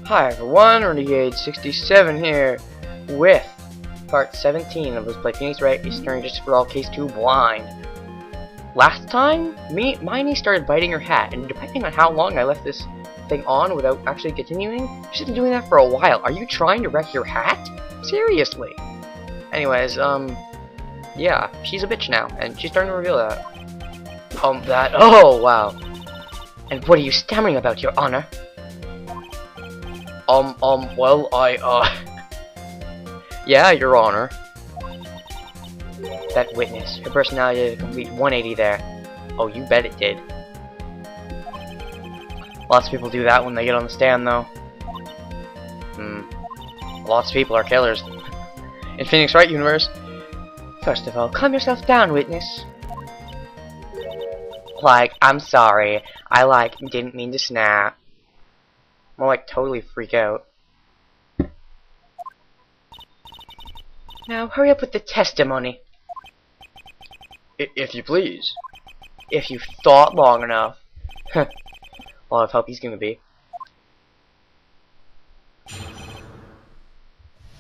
Hi everyone, Renegade 67 here with part 17 of Let's Play Phoenix Wright Returning Justice for All Case 2 Blind. Last time, Miney started biting her hat, and depending on how long I left this thing on without actually continuing, she's been doing that for a while. Are you trying to wreck your hat? Seriously. Anyways, yeah, she's a bitch now, and she's starting to reveal that. Oh, wow. And what are you stammering about, Your Honor? Well, yeah, Your Honor. That witness, her personality did a complete 180 there. Oh, you bet it did. Lots of people do that when they get on the stand, though. Lots of people are killers. In Phoenix Wright universe. First of all, calm yourself down, witness. I'm sorry. I, didn't mean to snap. More totally freak out. Now, hurry up with the testimony. If you please. If you've thought long enough. Well, I hope he's gonna be.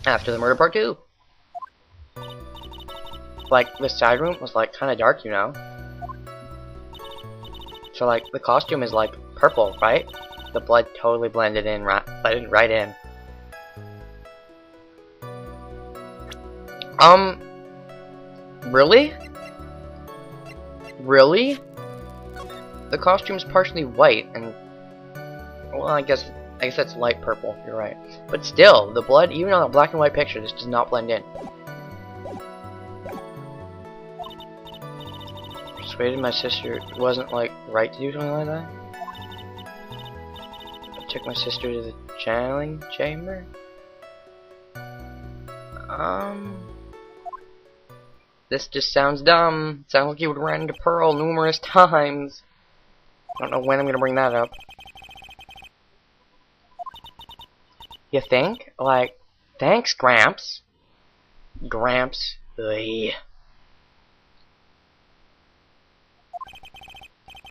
After the murder part 2. The side room was, kinda dark, you know? So, the costume is, purple, right? The blood totally blended right in. Really? Really? The costume's partially white, and well, I guess that's light purple. You're right. But still, the blood, even on a black and white picture, just does not blend in. Persuaded my sister it wasn't right to do something like that. I took my sister to the channeling chamber. This just sounds dumb. Sounds like you would run into Pearl numerous times. I don't know when I'm gonna bring that up. You think? Thanks, Gramps. Gramps. Ugh.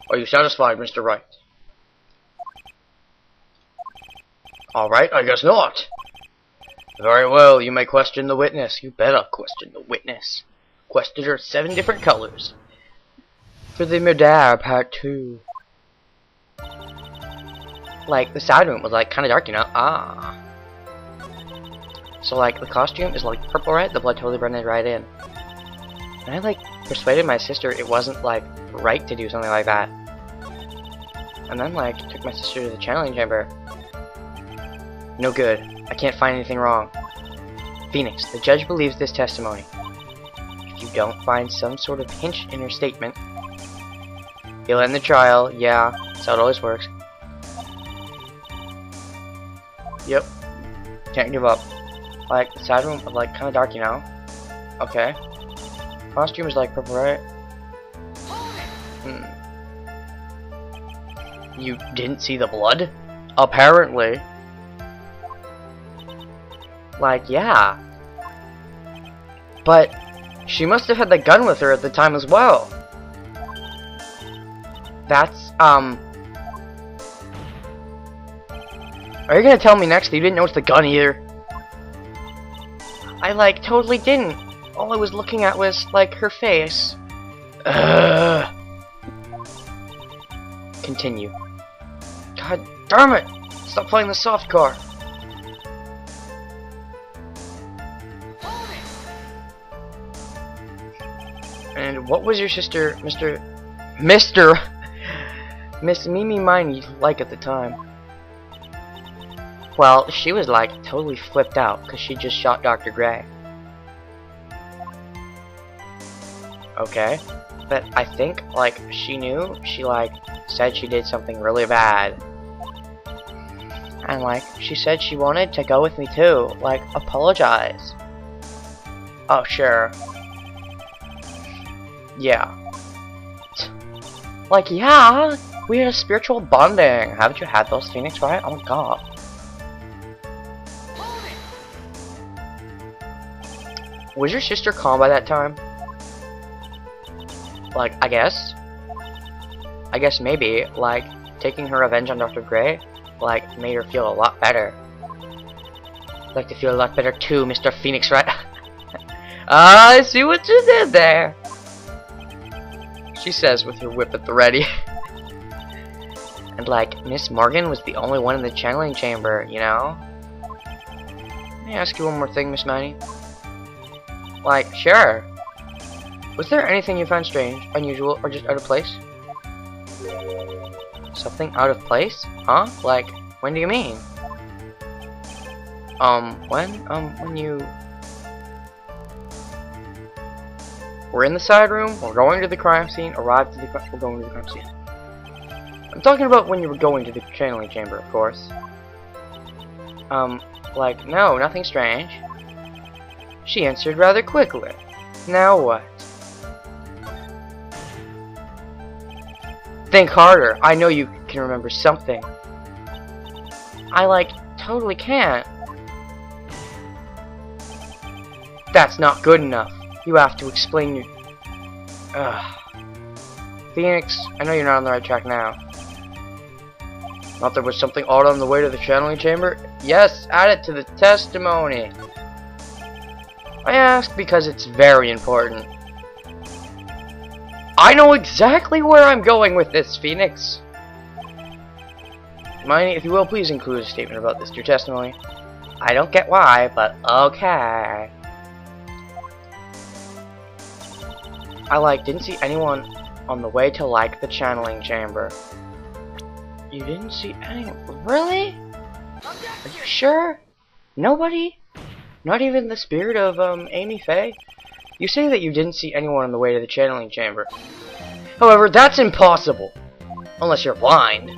Are you satisfied, Mr. Wright? Alright, I guess not. Very well, you may question the witness. You better question the witness. Questions are 7 different colors. For the murder part 2. The side room was kinda dark, you know? So the costume is purple, right? The blood totally blended right in. And I persuaded my sister it wasn't right to do something like that. And then took my sister to the channeling chamber. No good. I can't find anything wrong. Phoenix, the judge believes this testimony. If you don't find some sort of hint in her statement, he'll end the trial. Yeah, that's how it always works. Yep. Can't give up. The side room was kinda dark, you know? Okay. Costume is purple, right? You didn't see the blood? Apparently. Yeah. But she must have had the gun with her at the time as well. That's, Are you gonna tell me next that you didn't notice the gun either? I, totally didn't. All I was looking at was, her face. Continue. God damn it! Stop playing the soft car. And what was your sister, Miss Mimi Miney at the time? Well, she was totally flipped out because she just shot Dr. Gray. Okay, but I think she knew. She said she did something really bad. And she said she wanted to go with me too, apologize. Oh, sure. Yeah. Yeah, we had a spiritual bonding. Haven't you had those, Phoenix, right? Oh my god. Was your sister calm by that time? I guess. I guess maybe, taking her revenge on Dr. Gray, made her feel a lot better. I'd like to feel a lot better too, Mr. Phoenix Wright. I see what you did there, she says with her whip at the ready. And like, Miss Morgan was the only one in the channeling chamber, you know? Let me ask you one more thing, Miss Miney. Like, sure. Was there anything you found strange, unusual, or just out of place? Something out of place? Huh? Like, when do you mean? When you... We're in the side room, we're going to the crime scene, arrived at the we're going to the crime scene. I'm talking about when you were going to the channeling chamber, of course. Like, no, nothing strange. She answered rather quickly. Now what? Think harder. I know you can remember something. I, like, totally can't. That's not good enough. You have to explain your... Ugh. Phoenix, I know you're not on the right track now. Thought there was something odd on the way to the channeling chamber? Yes, add it to the testimony. I ask because it's very important. I know exactly where I'm going with this, Phoenix. Miney, if you will, please include a statement about this in your testimony. I don't get why, but okay. I, didn't see anyone on the way to, the channeling chamber. You didn't see anyone? Really? Are you sure? Nobody? Not even the spirit of, Amy Faye? You say that you didn't see anyone on the way to the channeling chamber. However, that's impossible. Unless you're blind.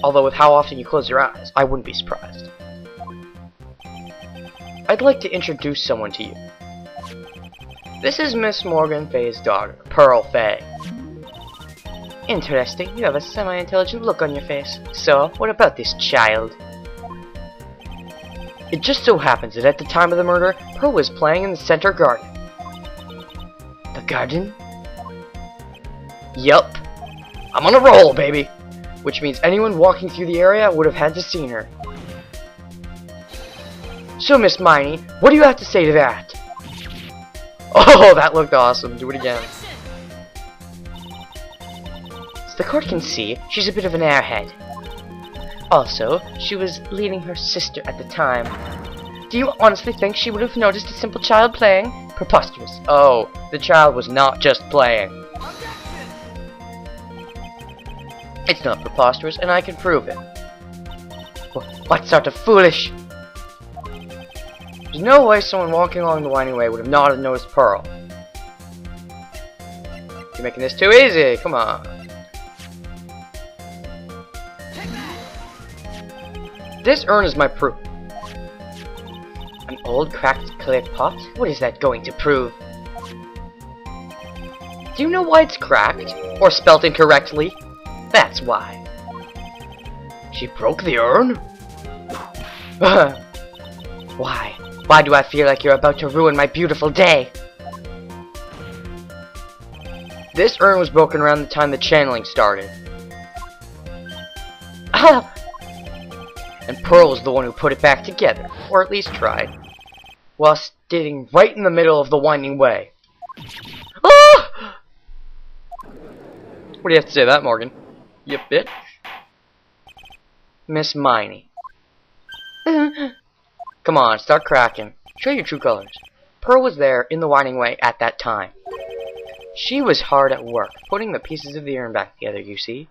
Although with how often you close your eyes, I wouldn't be surprised. I'd like to introduce someone to you. This is Miss Morgan Faye's daughter, Pearl Faye. Interesting, you have a semi-intelligent look on your face. So, what about this child? It just so happens that at the time of the murder, Pearl was playing in the center garden. The garden? Yup. I'm on a roll, baby! Which means anyone walking through the area would have had to seen her. So, Miss Miney, what do you have to say to that? Oh, that looked awesome. Do it again. As the court can see, she's a bit of an airhead. Also, she was leading her sister at the time. Do you honestly think she would have noticed a simple child playing? Preposterous. Oh, the child was not just playing. It's not preposterous, and I can prove it. What sort of foolish... There's no way someone walking along the winding way would have not noticed Pearl. You're making this too easy. Come on. This urn is my proof. An old cracked clay pot? What is that going to prove? Do you know why it's cracked? Or spelt incorrectly? That's why. She broke the urn? Why? Why do I feel like you're about to ruin my beautiful day? This urn was broken around the time the channeling started. Ah! And Pearl was the one who put it back together, or at least tried, while standing right in the middle of the winding way. Ah! What do you have to say to that, Morgan? You bitch. Miss Miney. Come on, start cracking. Show your true colors. Pearl was there in the winding way at that time. She was hard at work, putting the pieces of the urn back together, you see.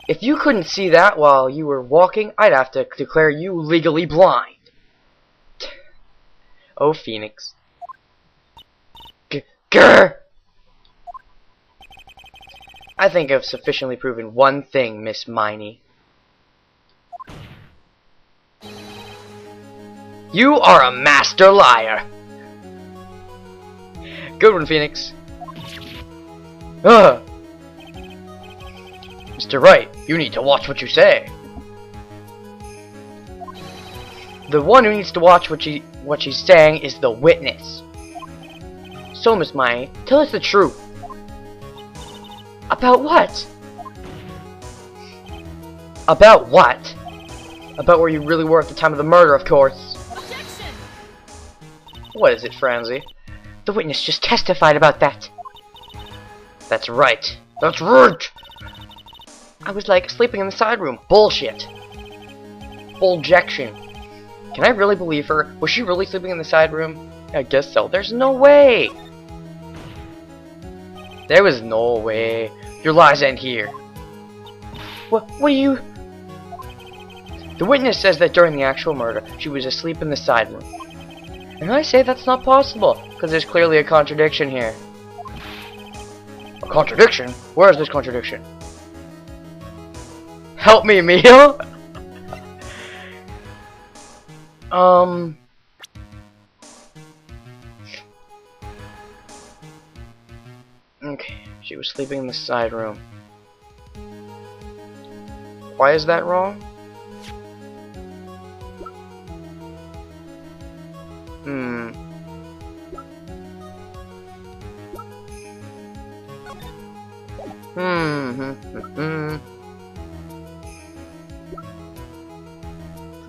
If you couldn't see that while you were walking, I'd have to declare you legally blind. Oh, Phoenix. Grr! I think I've sufficiently proven one thing, Miss Miney. You are a master liar! Good one, Phoenix. Ugh! Mr. Wright, you need to watch what you say. The one who needs to watch what she's saying is the witness. So, Miss Miney, tell us the truth. About what? About what? About where you really were at the time of the murder, of course. Objection! What is it, Franzi? The witness just testified about that. That's right. That's right! I was like sleeping in the side room. Bullshit. Bulljection. Can I really believe her? Was she really sleeping in the side room? I guess so. There's no way! There was no way. Your lies end here. What are you... The witness says that during the actual murder, she was asleep in the side room. And I say that's not possible, because there's clearly a contradiction here. A contradiction? Where is this contradiction? Help me, Mia! Okay, she was sleeping in the side room. Why is that wrong?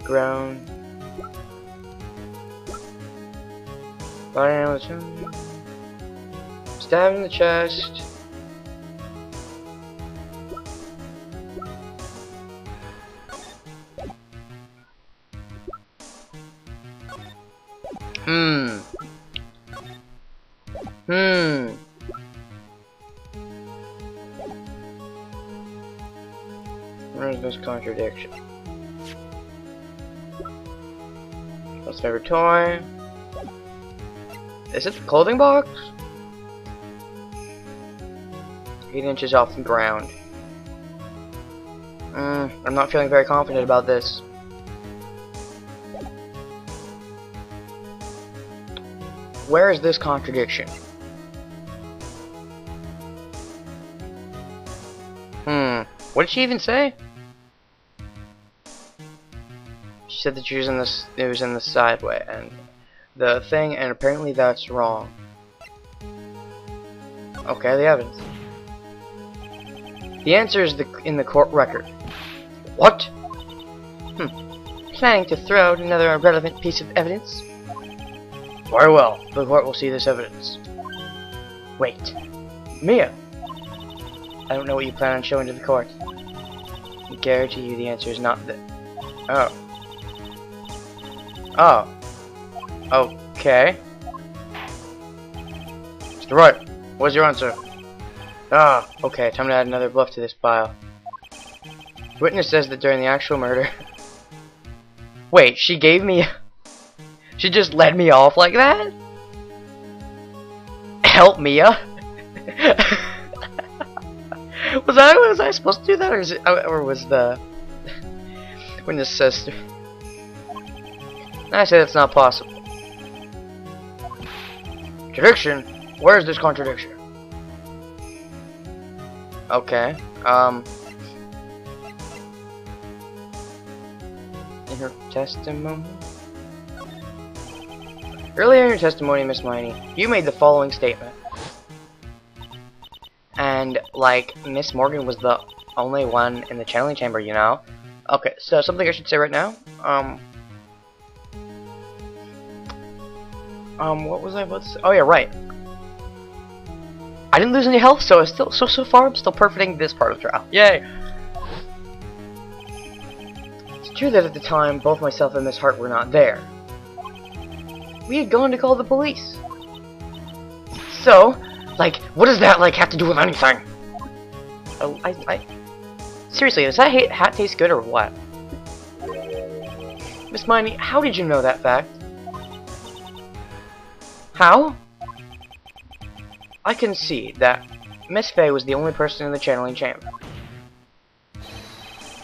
Ground. Body animal. Stabbed in the chest. Where's this contradiction? Most favorite toy. Is it the clothing box? 8 inches off the ground. I'm not feeling very confident about this. Where is this contradiction? What did she even say? She said that she was in this. It was in the sideway and the thing, and apparently that's wrong. Okay, the evidence. The answer is in the court record. What? Planning to throw out another irrelevant piece of evidence? Very well. The court will see this evidence. Wait, Mia. I don't know what you plan on showing to the court. I guarantee you the answer is not the. Oh. Okay. Mr. Wright, what's your answer? Okay, time to add another bluff to this pile. The witness says that during the actual murder... Wait, she gave me... She just let me off like that? Help Mia? Was I supposed to do that, or was the witness says? I say that's not possible. Contradiction? Where is this contradiction? Okay. In her testimony. Earlier in your testimony, Miss Miney, you made the following statement. And, like, Miss Morgan was the only one in the channeling chamber, you know? Okay, so something I should say right now. What was I about to say? Oh yeah, right. I didn't lose any health, so it's still so far I'm still perfecting this part of the trial. Yay! It's true that at the time both myself and Miss Hart were not there. We had gone to call the police. So, like, what does that like have to do with anything? Oh, seriously, does that hat taste good or what? Miss Miney, how did you know that fact? How? I can see that Miss Fay was the only person in the channeling chamber.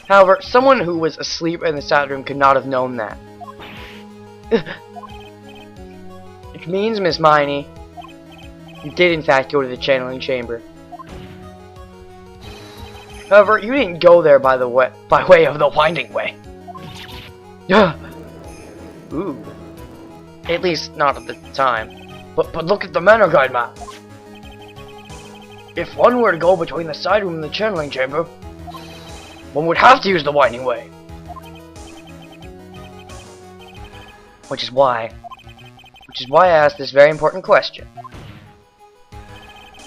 However, someone who was asleep in the side room could not have known that. Which means, Miss Miney, you did in fact go to the channeling chamber. However, you didn't go there by way of the winding way. Ooh. At least not at the time. But look at the manor guide map. If one were to go between the side room and the channeling chamber, one would have to use the winding way. Which is why I asked this very important question.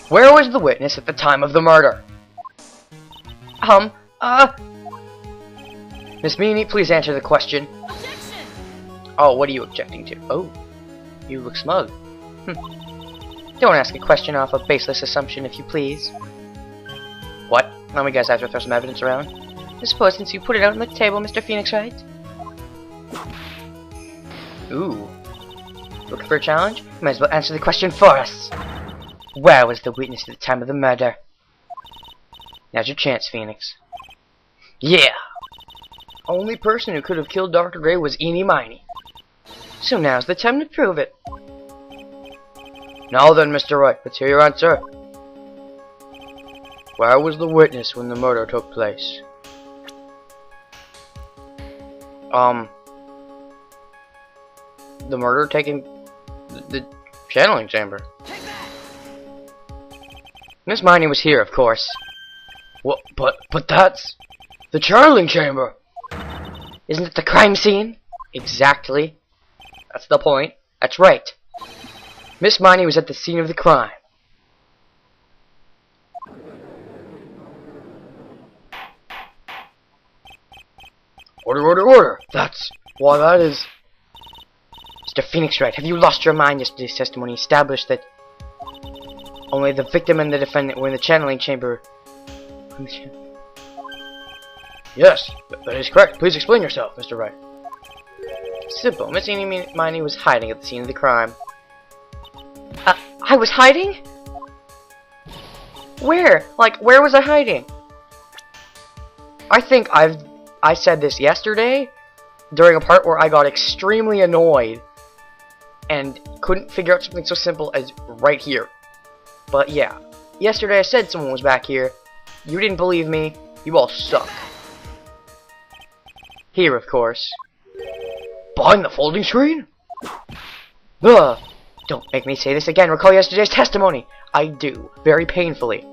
Where was the witness at the time of the murder? Miss Meanie, please answer the question. Objection! Oh, what are you objecting to? Oh, you look smug. Don't ask a question off a baseless assumption, if you please. What? Now we guys have to throw some evidence around. I suppose since you put it out on the table, Mr. Phoenix, right? Ooh. Looking for a challenge? Might as well answer the question for us. Where was the witness at the time of the murder? Now's your chance, Phoenix. Yeah! Only person who could have killed Dr. Gray was Eenie Miney. So now's the time to prove it. Now then, Mr. Wright, let's hear your answer. Where was the witness when the murder took place? The murder taking the channeling chamber. Miss Miney was here, of course. What? But that's the channeling chamber. Isn't it the crime scene? Exactly. That's the point. That's right. Miss Miney was at the scene of the crime. Order, order, order! That's why that is. Mr. Phoenix Wright, have you lost your mind? Yesterday's testimony established that only the victim and the defendant were in the channeling chamber. Yes, that is correct. Please explain yourself, Mr. Wright. Simple. Miss Eenie Miney was hiding at the scene of the crime. I was hiding? Where? Like, where was I hiding? I think I said this yesterday during a part where I got extremely annoyed and couldn't figure out something so simple as right here. But yeah, yesterday I said someone was back here. You didn't believe me. You all suck. Here, of course. Behind the folding screen? Ugh. Don't make me say this again. Recall yesterday's testimony. I do. Very painfully.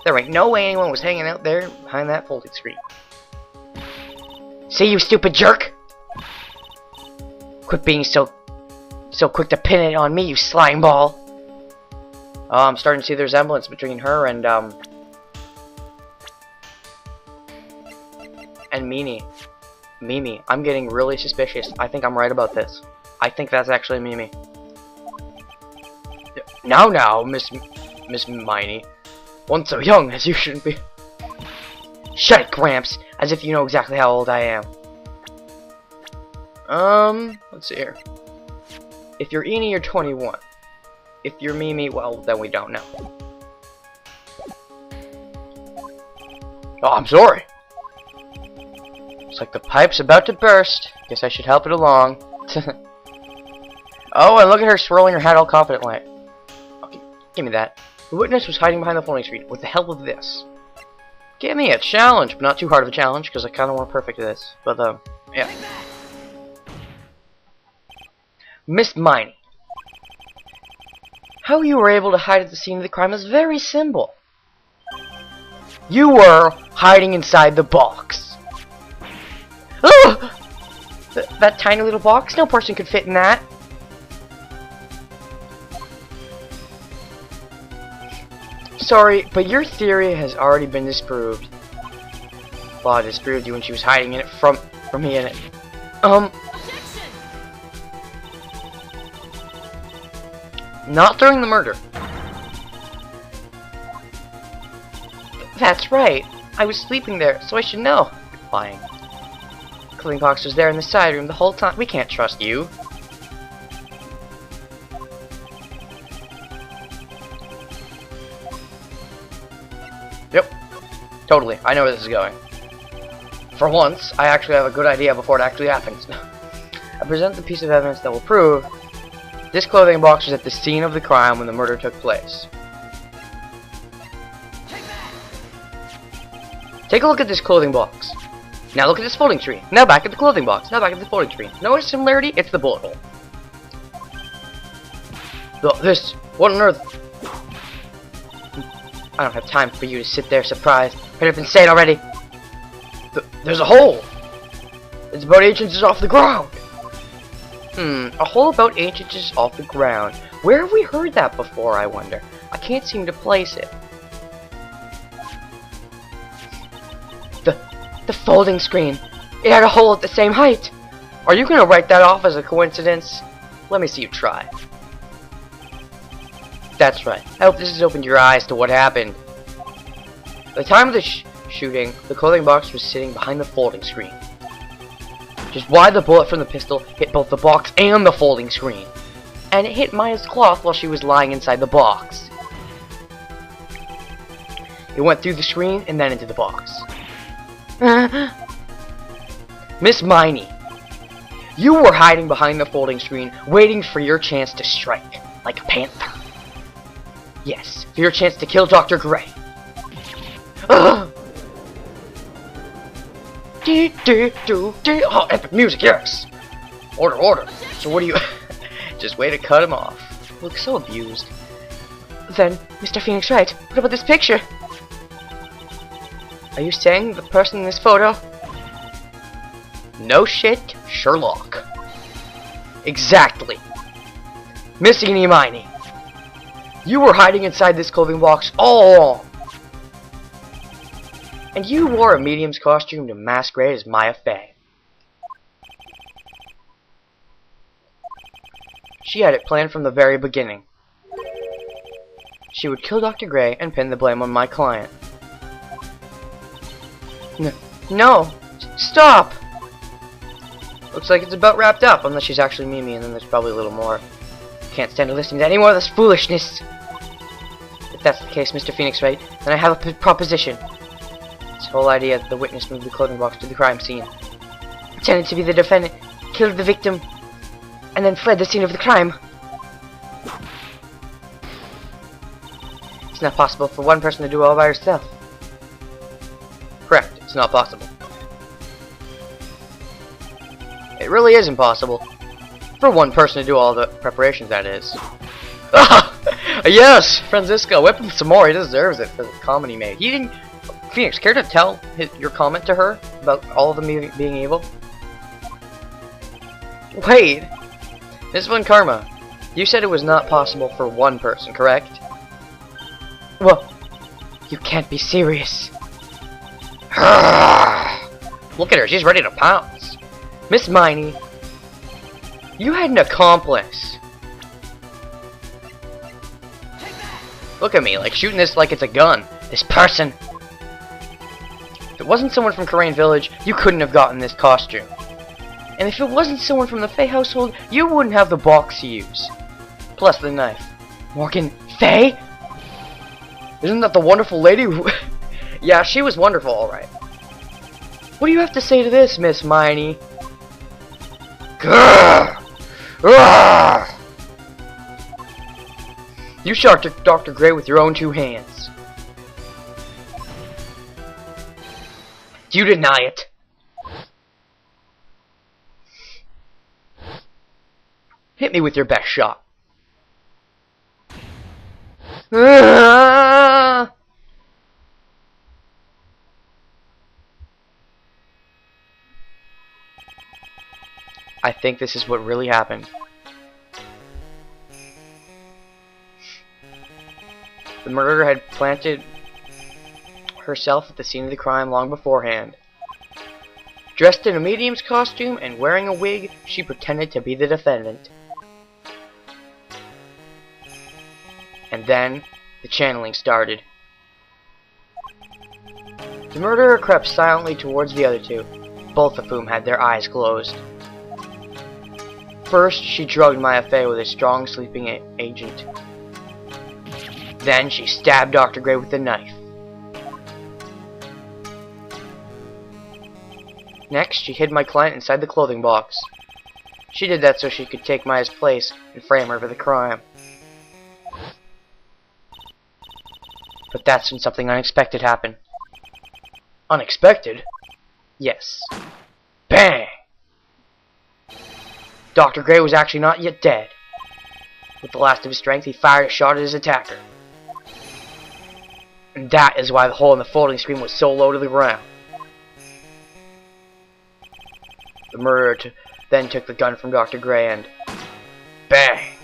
There ain't no way anyone was hanging out there behind that folding screen. See, you stupid jerk! Quit being so quick to pin it on me, you slime ball. Oh, I'm starting to see the resemblance between her and Mimi. Mimi. I'm getting really suspicious. I think I'm right about this. I think that's actually Mimi. Now, Miss Miney. One so young as you shouldn't be. Shut it, Gramps! As if you know exactly how old I am. Let's see here. If you're Eenie, you're 21. If you're Mimi, well, then we don't know. Oh, I'm sorry. Looks like the pipe's about to burst. Guess I should help it along. Oh, and look at her swirling her hat all confidently. Okay, give me that. The witness was hiding behind the folding screen with the help of this. Give me a challenge, but not too hard of a challenge, because I kind of want perfect this. But, yeah. Miss Miney. How you were able to hide at the scene of the crime is very simple. You were hiding inside the box. Oh! That tiny little box? No person could fit in that. Sorry, but your theory has already been disproved. Well, I disproved you when she was hiding in it from me in it. Not during the murder. That's right. I was sleeping there, so I should know. You're lying. Clothing box was there in the side room the whole time. We can't trust you. Yep. Totally. I know where this is going. For once, I actually have a good idea before it actually happens. I present the piece of evidence that will prove this clothing box was at the scene of the crime when the murder took place. Take a look at this clothing box. Now look at this folding screen. Now back at the clothing box. Now back at the folding screen. Notice similarity? It's the bullet hole. This. What on earth? I don't have time for you to sit there surprised. Could have been said already. There's a hole. It's about 8 inches off the ground. A hole about 8 inches off the ground. Where have we heard that before, I wonder? I can't seem to place it. The folding screen. It had a hole at the same height. Are you gonna write that off as a coincidence? Let me see you try. That's right. I hope this has opened your eyes to what happened. At the time of the shooting, the clothing box was sitting behind the folding screen. Which is why the bullet from the pistol hit both the box and the folding screen. And it hit Maya's cloth while she was lying inside the box. It went through the screen and then into the box. Miss Miney, you were hiding behind the folding screen, waiting for your chance to strike, like a panther. Yes, for your chance to kill Dr. Gray. Oh, epic music, yes. Order, order. So what do you... Just way to cut him off. You look so abused. Then, Mr. Phoenix Wright, what about this picture? Are you saying the person in this photo? No shit, Sherlock. Exactly. Miss Eenie Miney, you were hiding inside this clothing box all along. And you wore a medium's costume to masquerade as Maya Fey. She had it planned from the very beginning. She would kill Dr. Gray and pin the blame on my client. No! Stop! Looks like it's about wrapped up, unless she's actually Mimi, and then there's probably a little more. Can't stand listening to any more of this foolishness! If that's the case, Mr. Phoenix Wright, then I have a proposition. This whole idea that the witness moved the clothing box to the crime scene, pretended to be the defendant, killed the victim, and then fled the scene of the crime. It's not possible for one person to do it all by herself. Correct, it's not possible. It really is impossible. For one person to do all the preparations, that is. Ah! Yes! Francisco, whip him some more. He deserves it for the comment he made. He didn't... Phoenix, care to tell your comment to her about all of them being evil? Wait! Miss Von Karma, you said it was not possible for one person, correct? Well, you can't be serious. Look at her, she's ready to pounce. Miss Miney, you had an accomplice. Look at me, like shooting this like it's a gun. This person. If it wasn't someone from Karain Village, you couldn't have gotten this costume. And if it wasn't someone from the Fey household, you wouldn't have the box to use. Plus the knife. Morgan Fey? Isn't that the wonderful lady who... Yeah, she was wonderful, alright. What do you have to say to this, Miss Miney? Grrr! Grrr! You shot Dr. Gray with your own two hands. Do you deny it? Hit me with your best shot. I think this is what really happened. The murderer had planted herself at the scene of the crime long beforehand. Dressed in a medium's costume and wearing a wig, she pretended to be the defendant. And then, the channeling started. The murderer crept silently towards the other two, both of whom had their eyes closed. First, she drugged Maya Fey with a strong sleeping agent. Then, she stabbed Dr. Gray with a knife. Next, she hid my client inside the clothing box. She did that so she could take Maya's place and frame her for the crime. But that's when something unexpected happened. Unexpected? Yes. Bang! Dr. Gray was actually not yet dead. With the last of his strength, he fired a shot at his attacker. And that is why the hole in the folding screen was so low to the ground. The murderer then took the gun from Dr. Gray and... bang!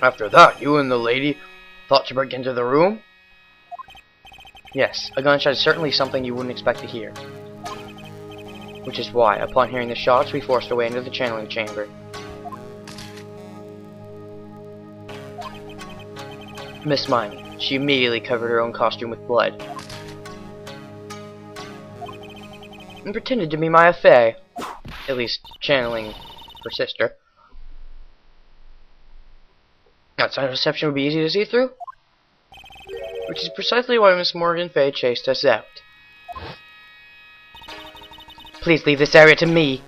After that, you and the lady thought to break into the room? Yes, a gunshot is certainly something you wouldn't expect to hear. Which is why, upon hearing the shots, we forced our way into the channeling chamber. Miss Miney, she immediately covered her own costume with blood. And pretended to be Maya Fey. At least, channeling her sister. Outside reception would be easy to see through. Which is precisely why Miss Morgan Fey chased us out. Please leave this area to me.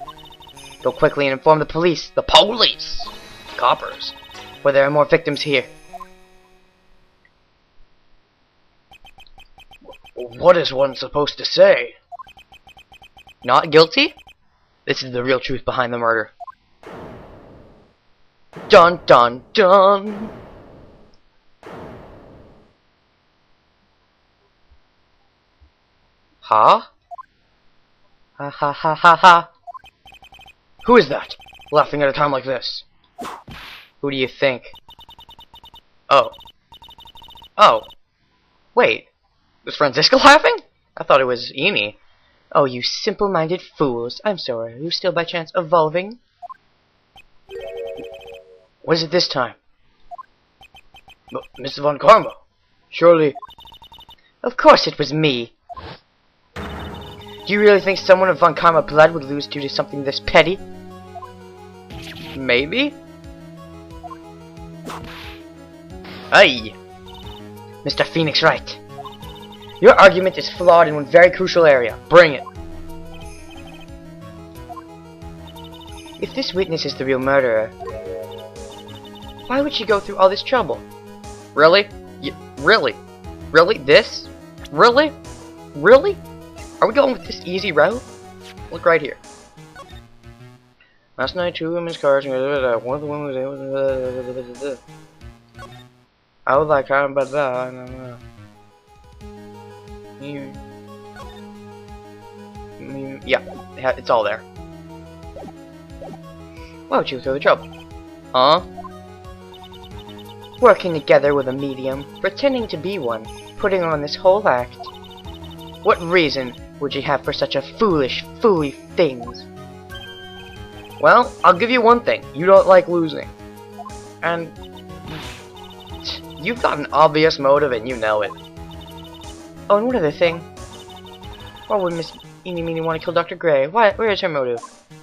Go quickly and inform the police. The police! Coppers. Where there are more victims here. What is one supposed to say? Not guilty? This is the real truth behind the murder. Dun dun dun! Huh? Ha ha ha ha ha! Who is that? Laughing at a time like this? Who do you think? Oh. Oh. Wait. Was Franziska laughing? I thought it was Amy. Oh, you simple-minded fools. I'm sorry. Are you still by chance evolving? What is it this time? Miss Von Karma. Surely... Of course it was me. Do you really think someone of Von Karma blood would lose due to something this petty? Maybe? Aye. Mr. Phoenix Wright. Your argument is flawed in one very crucial area. Bring it. If this witness is the real murderer, why would she go through all this trouble? Really? Really? Really? This? Really? Really? Are we going with this easy route? Look right here. Last night, 2 women's cars. One of the women was able to... I was like, I don't know. Yeah, it's all there. Why would you go through the trouble? Huh? Working together with a medium, pretending to be one, putting on this whole act. What reason would you have for such a foolish things? Well, I'll give you one thing. You don't like losing. And you've got an obvious motive and you know it. Oh, and one other thing. Why would Miss Eeny Meeny want to kill Dr. Gray? Where is her motive?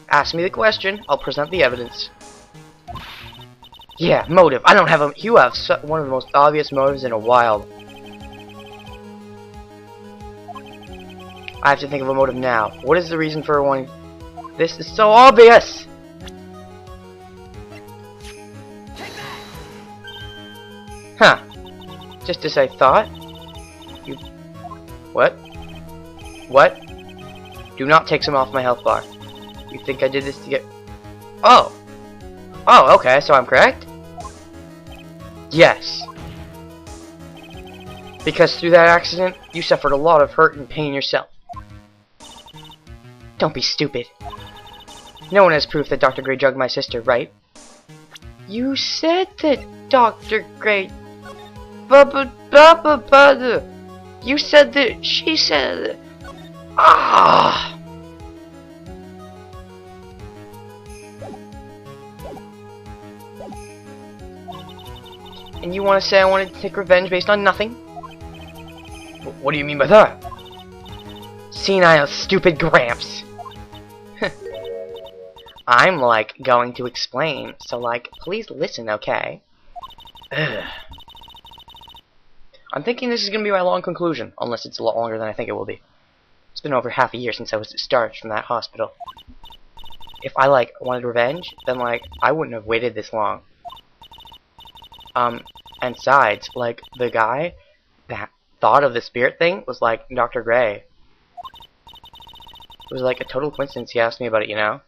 Ask me the question, I'll present the evidence. Yeah, motive. I don't have a... You have one of the most obvious motives in a while. I have to think of a motive now. What is the reason for wanting... This is so obvious! Huh. Just as I thought. You... What? What? Do not take some off my health bar. You think I did this to get... Oh! Oh, okay, so I'm correct? Yes. Because through that accident, you suffered a lot of hurt and pain yourself. Don't be stupid. No one has proof that Dr. Gray drugged my sister, right? You said that Dr. Gray... You said that... She said... Ah! And you want to say I wanted to take revenge based on nothing? What do you mean by that? Senile, stupid Gramps. I'm, like, going to explain, so, like, please listen, okay? Ugh. I'm thinking this is going to be my long conclusion, unless it's a lot longer than I think it will be. It's been over half a year since I was discharged from that hospital. If I, like, wanted revenge, then, like, I wouldn't have waited this long. And besides, like, the guy that thought of the spirit thing was, like, Dr. Gray. It was, like, a total coincidence he asked me about it, you know?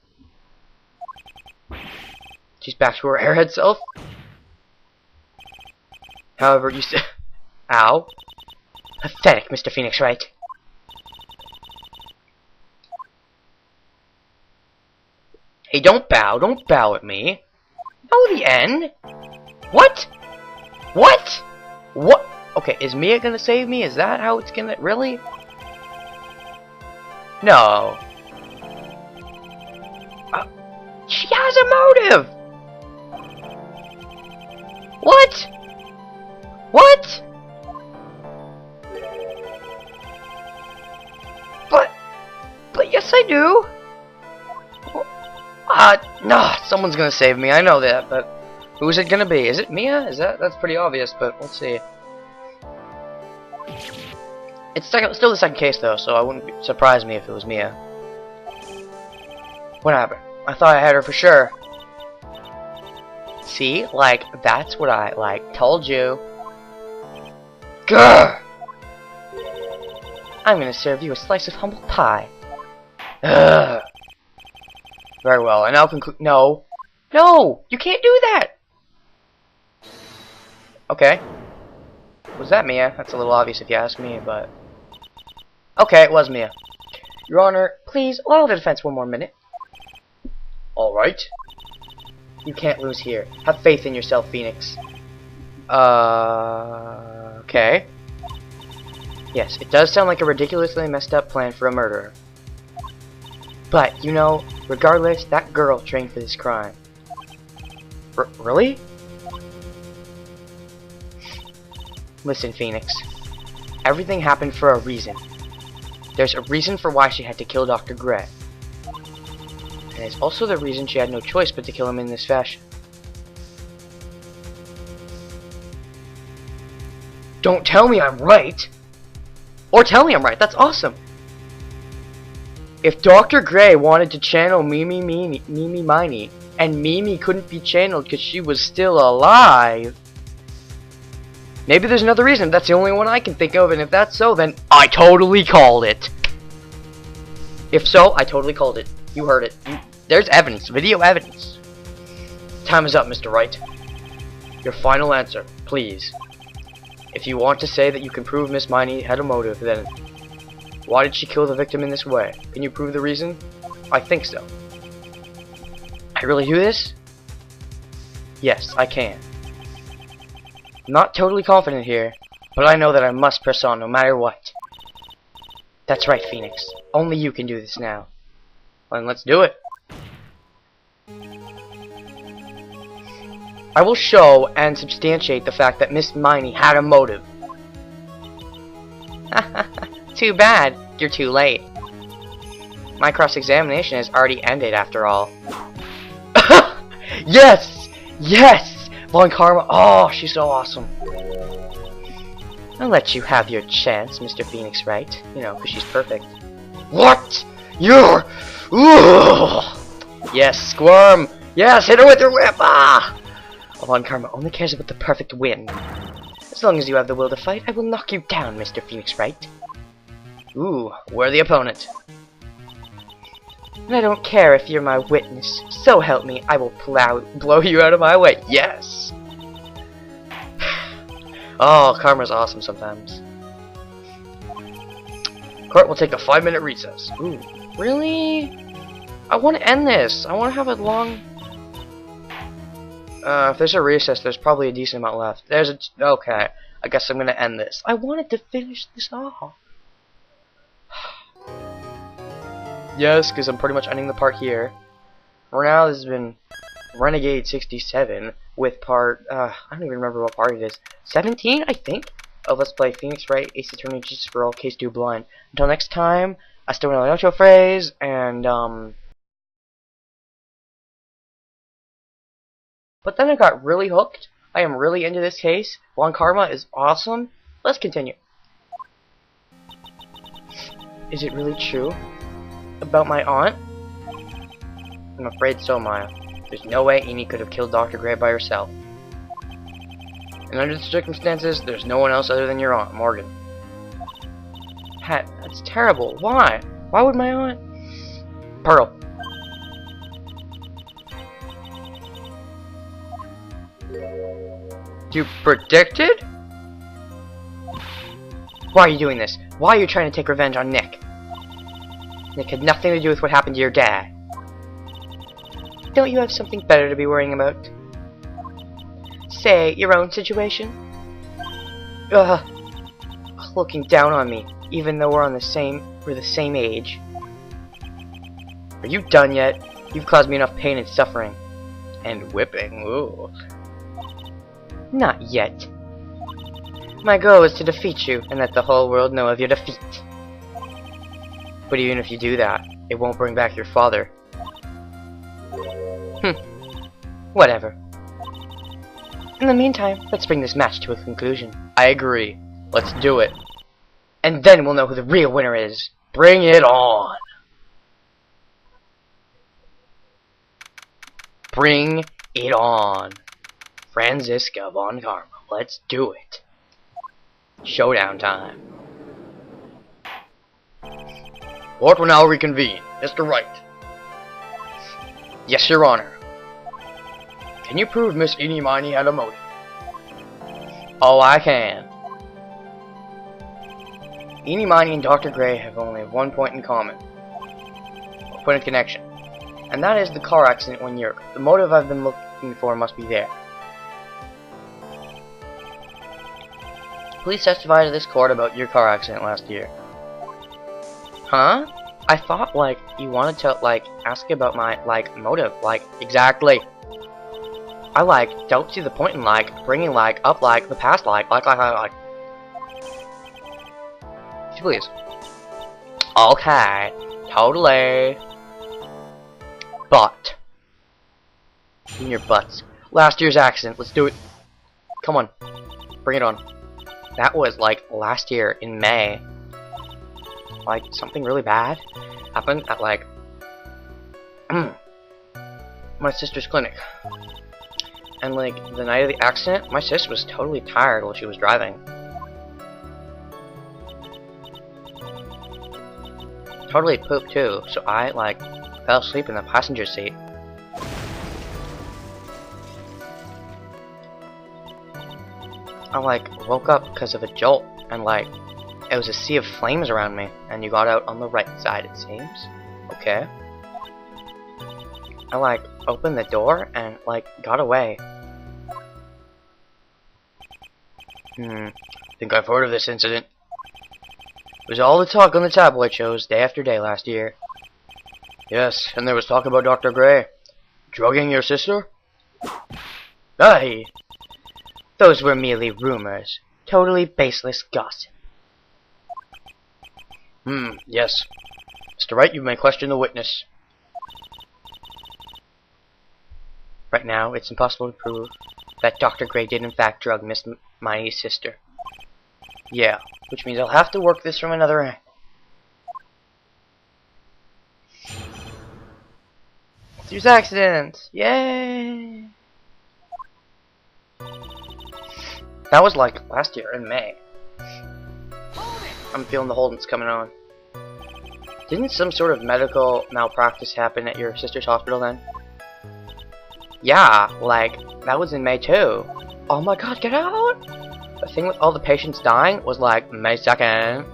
She's back to her airhead self. However, you said... Ow. Pathetic, Mr. Phoenix Wright. Hey, don't bow. Don't bow at me. No, the end. What? What? What? Okay, is Mia gonna save me? Is that how it's gonna... Really? No. She has a motive! What? What? But yes I do. No, someone's gonna save me, I know that, but who's it gonna be? Is it Mia? That's pretty obvious, but let's see. It's still the second case though, so I wouldn't surprise me if it was Mia. Whatever. I thought I had her for sure. See? Like, that's what I, told you. Grr! I'm gonna serve you a slice of humble pie. Ugh. Very well, and I'll conclude. No! No! You can't do that! Okay. Was that Mia? That's a little obvious if you ask me, but... Okay, it was Mia. Your Honor, please, allow the defense one more minute. Alright. You can't lose here. Have faith in yourself, Phoenix. Okay. Yes, it does sound like a ridiculously messed up plan for a murderer. But, you know, regardless, that girl trained for this crime. Really? Listen, Phoenix. Everything happened for a reason. There's a reason for why she had to kill Dr. Gray. And it's also the reason she had no choice but to kill him in this fashion. Don't tell me I'm right! Or tell me I'm right, that's awesome! If Dr. Gray wanted to channel Mimi Miney, and Mimi couldn't be channeled because she was still alive, maybe there's another reason. That's the only one I can think of, and if that's so, then I totally called it. If so, I totally called it. You heard it. There's evidence, video evidence. Time is up, Mr. Wright. Your final answer, please. If you want to say that you can prove Miss Miney had a motive, then why did she kill the victim in this way? Can you prove the reason? I think so. I really do this? Yes, I can. I'm not totally confident here, but I know that I must press on no matter what. That's right, Phoenix. Only you can do this now. Then let's do it. I will show and substantiate the fact that Miss Miney had a motive. Too bad. You're too late. My cross-examination has already ended after all. Yes! Yes! Von Karma. Oh, she's so awesome. I'll let you have your chance, Mr. Phoenix Wright. You know, because she's perfect. What? You're... Ugh! Yes, squirm! Yes, hit her with your whip! Ah! Von Karma only cares about the perfect win. As long as you have the will to fight, I will knock you down, Mr. Phoenix Wright. Ooh, we're the opponent. And I don't care if you're my witness. So help me, I will blow you out of my way. Yes! Oh, Karma's awesome sometimes. Court will take a 5-minute recess. Ooh, really? I want to end this. I want to have a long... if there's a recess, there's probably a decent amount left. There's a... Okay, I guess I'm going to end this. I wanted to finish this off. Yes, because I'm pretty much ending the part here. For now, this has been Renegade 67 with part, I don't even remember what part it is. 17, I think? Oh, let's play Phoenix Wright, Ace Attorney, Justice for All, Case 2 Blind. Until next time, I still know the outro phrase, and, but then I got really hooked. I am really into this case. Von Karma is awesome. Let's continue. Is it really true? About my aunt? I'm afraid so, Maya. There's no way Amy could have killed Dr. Gray by herself. And under the circumstances, there's no one else other than your aunt, Morgan. Pat, that's terrible. Why? Why would my aunt... Pearl. You predicted? Why are you doing this? Why are you trying to take revenge on Nick? Nick had nothing to do with what happened to your dad. Don't you have something better to be worrying about? Say, your own situation? Ugh. Looking down on me, even though we're the same age. Are you done yet? You've caused me enough pain and suffering. And whipping, ooh. Not yet. My goal is to defeat you, and let the whole world know of your defeat. But even if you do that, it won't bring back your father. Whatever. In the meantime, let's bring this match to a conclusion. I agree. Let's do it. And then we'll know who the real winner is. Bring it on! Bring it on. Franziska von Karma. Let's do it. Showdown time. Court will now reconvene. Mr. Wright. Yes, Your Honor. Can you prove Miss Eenie Miney had a motive? Oh, I can. Eenie Miney and Dr. Gray have only one point in common. A point of connection. And that is the car accident 1 year ago. The motive I've been looking for must be there. Please testify to this court about your car accident last year. Huh? I thought, like, you wanted to, like, ask about my, like, motive. Like, exactly. I, like, don't see the point in, like, bringing, like, up, like, the past, like. Please. Okay. Totally. But. In your butts. Last year's accident. Let's do it. Come on. Bring it on. That was, like, last year in May. Like, something really bad happened at, like, my sister's clinic. And, like, the night of the accident, my sister was totally tired while she was driving. Totally pooped, too, so I, like, fell asleep in the passenger seat. I, like, woke up because of a jolt, and, like, it was a sea of flames around me, and you got out on the right side, it seems. Okay. I, like, opened the door, and, like, got away. Think I've heard of this incident. It was all the talk on the tabloid shows day after day last year. Yes, and there was talk about Dr. Gray drugging your sister? Aye! Those were merely rumors. Totally baseless gossip. Yes. Mr. Wright, you may question the witness. Right now, it's impossible to prove that Dr. Gray did in fact drug Miss Miney's sister. Yeah, which means I'll have to work this from another angle. There's accidents! Yay! That was like last year in May. I'm feeling the holdings coming on. Didn't some sort of medical malpractice happen at your sister's hospital then? Yeah, like, that was in May too. Oh my god, get out! The thing with all the patients dying was like May 2nd.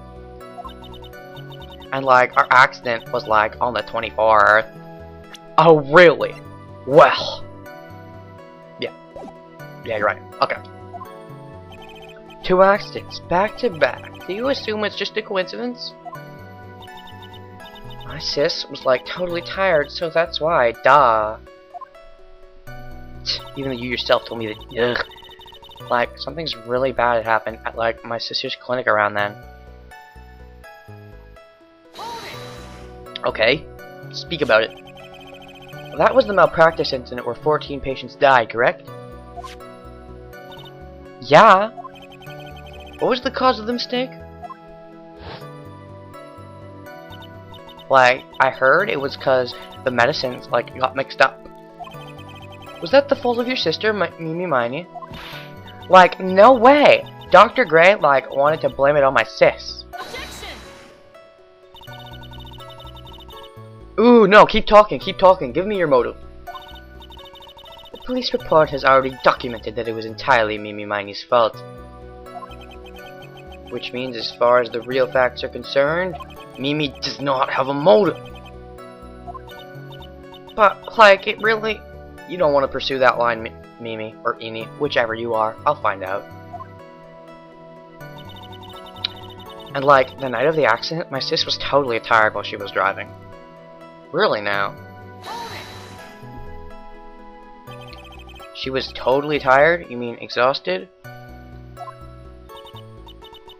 And like, our accident was like on the 24th. Oh really? Well. Yeah, you're right. Okay. 2 accidents, back to back. Do you assume it's just a coincidence? My sis was like totally tired, so that's why, duh. Even though you yourself told me that, ugh. Like, something's really bad had happened at like my sister's clinic around then. Okay, speak about it. Well, that was the malpractice incident where 14 patients died, correct? Yeah. What was the cause of the mistake? Like, I heard it was because the medicines, like, got mixed up. Was that the fault of your sister, Mimi Miney? Like, no way! Dr. Gray, like, wanted to blame it on my sis. Objection! Ooh, no, keep talking, give me your motive. The police report has already documented that it was entirely Mimi Miney's fault. Which means, as far as the real facts are concerned, Mimi does not have a motive. But, like, it really... You don't want to pursue that line, Mimi, or Eni, whichever you are. I'll find out. And, like, the night of the accident, my sis was totally tired while she was driving. Really now. She was totally tired? You mean exhausted?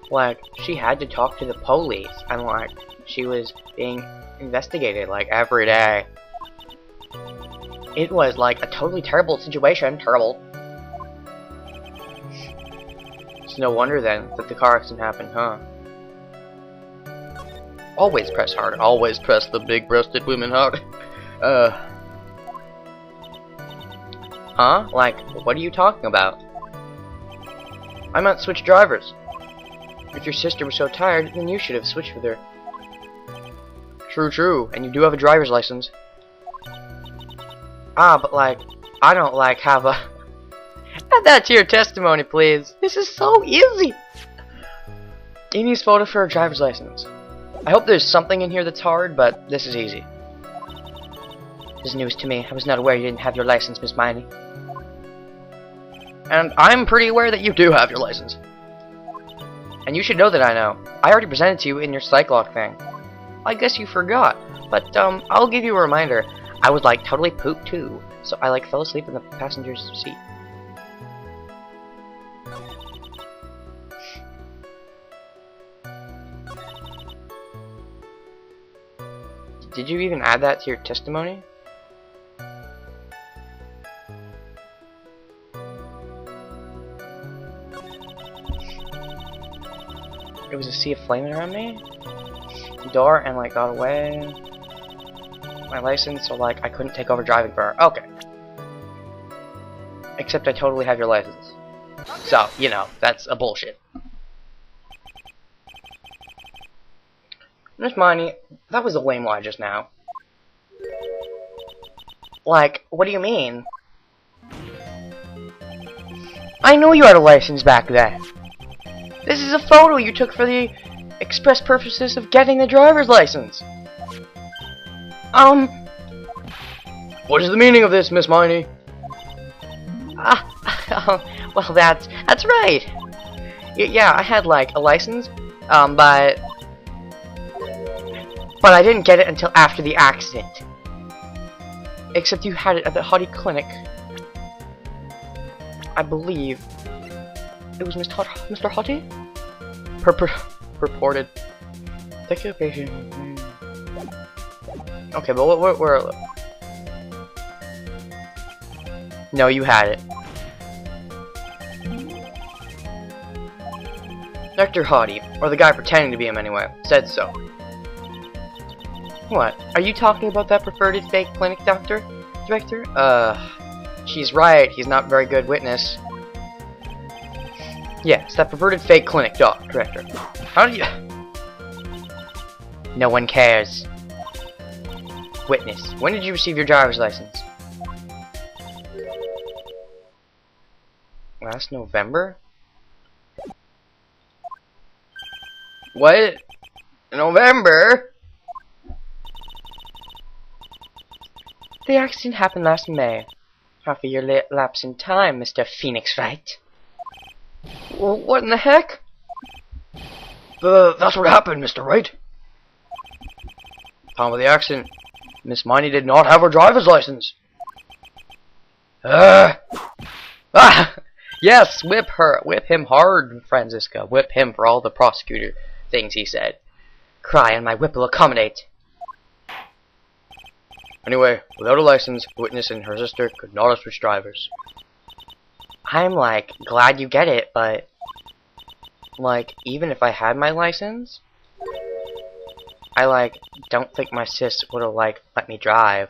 Like, she had to talk to the police, and, like, she was being investigated, like, every day. It was, like, a totally terrible situation. Terrible. It's no wonder, then, that the car accident happened, huh? Always press hard. Always press the big-breasted women hard. Huh? Like, what are you talking about? I meant switch drivers. If your sister was so tired, then you should have switched with her. True, true. And you do have a driver's license. Ah, but like, I don't like have a... Add that to your testimony, please. This is so easy. Eni's photo for her driver's license. I hope there's something in here that's hard, but this is easy. This is news to me. I was not aware you didn't have your license, Miss Miney. And I'm pretty aware that you do have your license. And you should know that I know. I already presented to you in your psych log thing. I guess you forgot. But, I'll give you a reminder. I was, like, totally pooped too. So I, like, fell asleep in the passenger's seat. Did you even add that to your testimony? It was a sea of flame around me. The door and like got away. My license, so like I couldn't take over driving for her. Okay. Except I totally have your license. So, you know, that's a bullshit. Miss Miney, that was a lame lie just now. Like, what do you mean? I know you had a license back then. This is a photo you took for the express purposes of getting the driver's license. What is the meaning of this, Miss Miney? Well, that's right. Yeah, I had like a license, but I didn't get it until after the accident. Except you had it at the Hottie clinic. I believe it was Mr. Hottie? Purported. Take your patient. Okay, but where? No, you had it. Dr. Hottie, or the guy pretending to be him anyway, said so. What? Are you talking about that preferred fake clinic director? She's right. He's not a very good witness. Yes, that perverted fake clinic director. How do you... No one cares. Witness, when did you receive your driver's license? Last November? What? November? The accident happened last May. Half a year lapse in time, Mr. Phoenix Wright. Well, what in the heck? That's what happened, Mr. Wright. Time of the accident, Miss Miney did not have her driver's license. Yes, whip him hard, Franziska. Whip him for all the prosecutor things he said. Cry and my whip will accommodate. Anyway, without a license, the witness and her sister could not have switched drivers. I'm, like, glad you get it, but... Like, even if I had my license... I, like, don't think my sis would have, like, let me drive.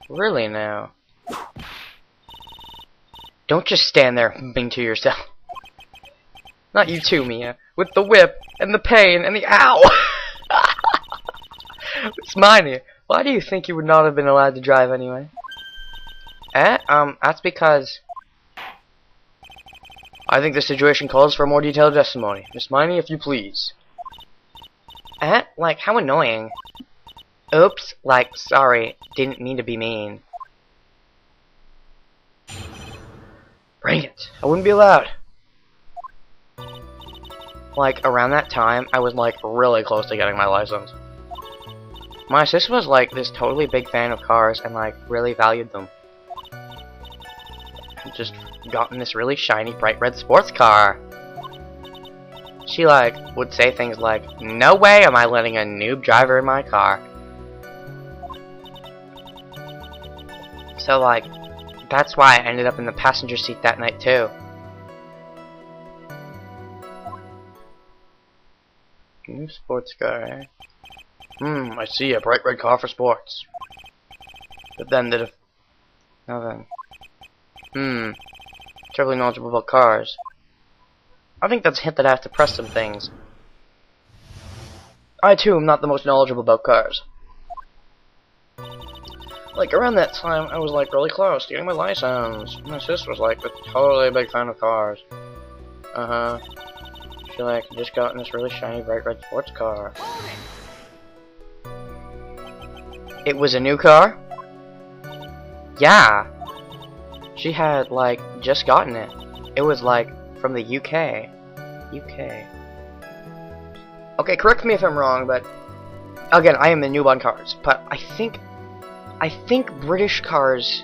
Really now? Don't just stand there humping to yourself. Not you too, Mia. With the whip, and the pain, and the ow! It's mine. Why do you think you would not have been allowed to drive anyway? That's because... I think the situation calls for a more detailed testimony. Miss Miney, if you please. Like, how annoying. Oops, like, sorry, didn't mean to be mean. Bring it! I wouldn't be allowed! Like, around that time, I was, like, really close to getting my license. My sister was, like, this totally big fan of cars and, like, really valued them. Just gotten this really shiny, bright red sports car. She, like, would say things like, "No way am I letting a noob driver in my car." So, like, that's why I ended up in the passenger seat that night, too. New sports car, eh? I see, a bright red car for sports. But then now then. Terribly knowledgeable about cars. I think that's a hint that I have to press some things. I too am not the most knowledgeable about cars. Like, around that time, I was like really close to getting my license. My sister was like a totally big fan of cars. She like just got in this really shiny bright red sports car. It was a new car? Yeah. She had like just gotten it. It was like from the UK. Okay, correct me if I'm wrong, but again, I am a noob on cars, but I think British cars.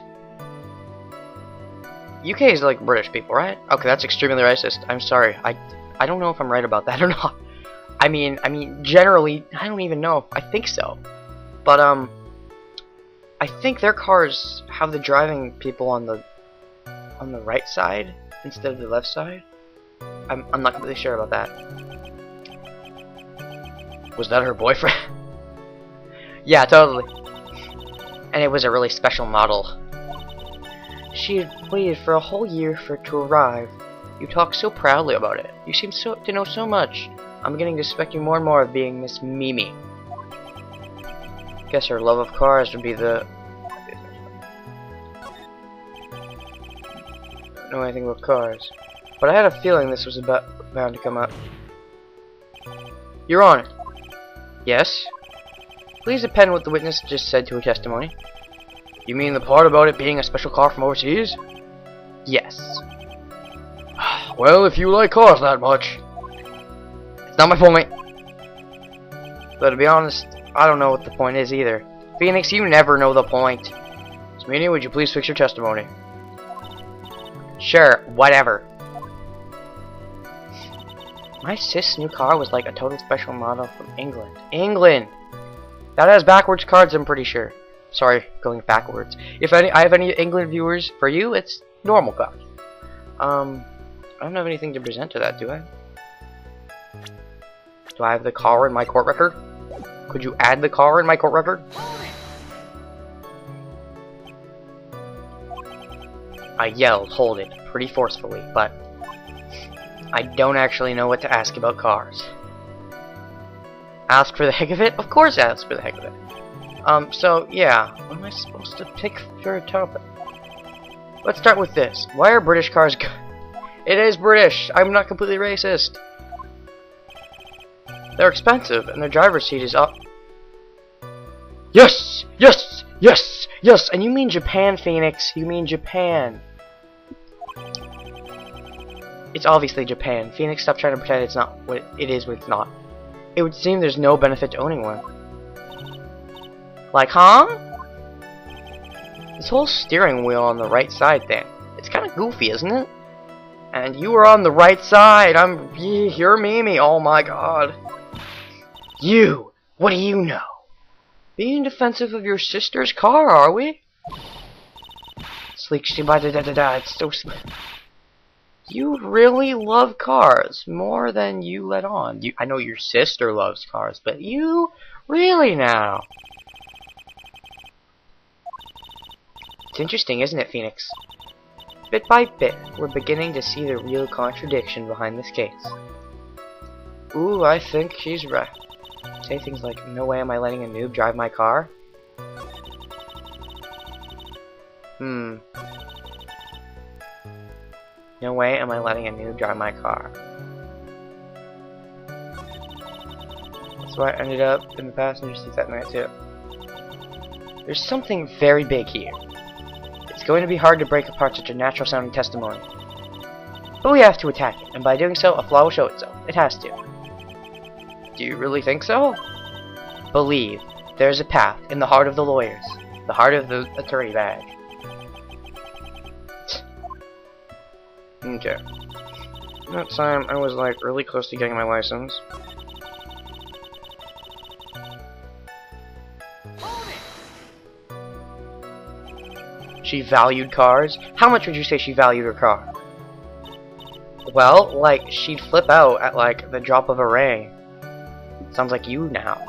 UK is like British people, right? Okay, that's extremely racist. I'm sorry. I don't know if I'm right about that or not. I mean, generally, I don't even know. I think so, but I think their cars have the driving people on the right side instead of the left side. I'm not completely sure about that. Was that her boyfriend? Yeah, totally. And it was a really special model. She had waited for a whole year for it to arrive. You talk so proudly about it. You seem to know so much. I'm beginning to suspect you more and more of being Miss Mimi. Guess her love of cars would be the... I don't know anything about cars. But I had a feeling this was bound to come up. Your Honor. Yes? Please append what the witness just said to her testimony. You mean the part about it being a special car from overseas? Yes. Well, if you like cars that much. It's not my point. But to be honest, I don't know what the point is either. Phoenix, you never know the point. Smeeny, would you please fix your testimony? Sure, whatever. My sis' new car was like a total special model from England. England! That has backwards cards, I'm pretty sure. Sorry, going backwards. If I have any England viewers, for you, it's normal cars. I don't have anything to present to that, do I? Do I have the car in my court record? Could you add the car in my court record? I yelled, hold it, pretty forcefully, but I don't actually know what to ask about cars. Ask for the heck of it? Of course ask for the heck of it. So, yeah, what am I supposed to pick for a topic? Let's start with this. Why are British cars good? It is British! I'm not completely racist! They're expensive, and their driver's seat is up. Yes! Yes! Yes! Yes! And you mean Japan, Phoenix. You mean Japan. It's obviously Japan. Phoenix, stop trying to pretend it's not what it is when it's not. It would seem there's no benefit to owning one. Like, huh? This whole steering wheel on the right side thing. It's kind of goofy, isn't it? And you were on the right side. You're Mimi. Oh my god. You! What do you know? Being defensive of your sister's car, are we? Sleek da da da da. It's so. You really love cars more than you let on. I know your sister loves cars, but you really now. It's interesting, isn't it, Phoenix? Bit by bit, we're beginning to see the real contradiction behind this case. Ooh, I think she's right. Say things like, no way am I letting a noob drive my car? No way am I letting a noob drive my car. That's why I ended up in the passenger seat that night too. There's something very big here. It's going to be hard to break apart such a natural-sounding testimony. But we have to attack it, and by doing so, a flaw will show itself. It has to. Do you really think so? Believe. There's a path in the heart of the lawyers. The heart of the attorney badge. Okay. That time, I was like really close to getting my license. She valued cars? How much would you say she valued her car? Well, like, she'd flip out at, like, the drop of a ring. Sounds like you now.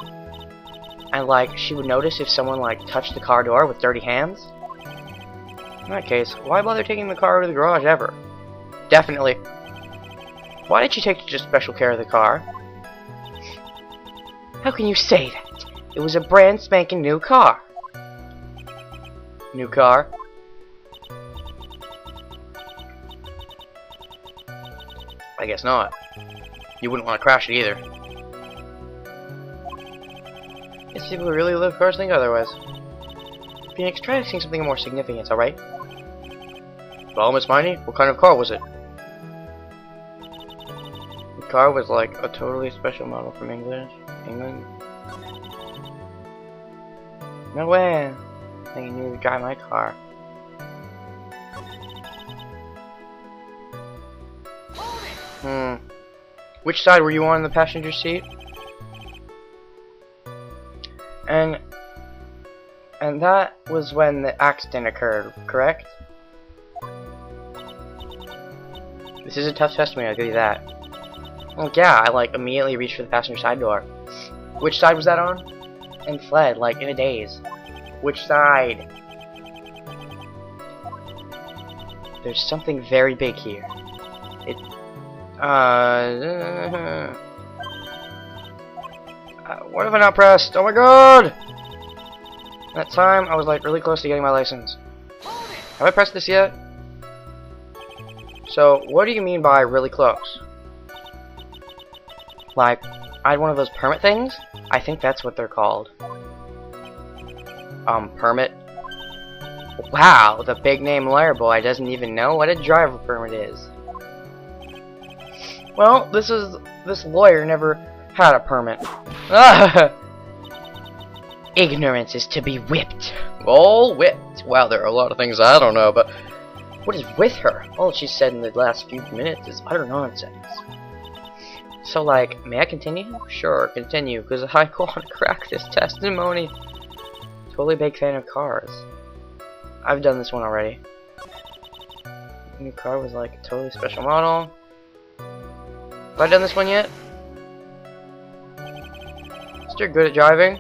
And, like, she would notice if someone, like, touched the car door with dirty hands. In that case, why bother taking the car to the garage ever? Definitely. Why did she take such special care of the car? How can you say that? It was a brand spanking new car. New car? I guess not. You wouldn't want to crash it either. Guess people who really love cars think otherwise. Phoenix, try seeing something of more significance, alright? Well, Miss Miney, what kind of car was it? The car was like a totally special model from England. No way! I think you knew to drive my car. Which side were you on in the passenger seat? And that was when the accident occurred, correct? This is a tough testimony, I'll give you that. Well, yeah, I like immediately reached for the passenger side door. Which side was that on? And fled, like, in a daze. Which side? There's something very big here. What have I not pressed? Oh my god! That time, I was like really close to getting my license. Have I pressed this yet? So, what do you mean by really close? Like, I had one of those permit things? I think that's what they're called. Permit? Wow, the big name lawyer boy doesn't even know what a driver permit is. Well, this lawyer never had a permit. Ignorance is to be whipped. Oh, whipped. Wow, there are a lot of things I don't know, but what is with her? All she said in the last few minutes is utter nonsense. So, like, may I continue? Sure, continue, because I want to crack this testimony. Totally big fan of cars. I've done this one already. The new car was like a totally special model. Have I done this one yet? Sister good at driving?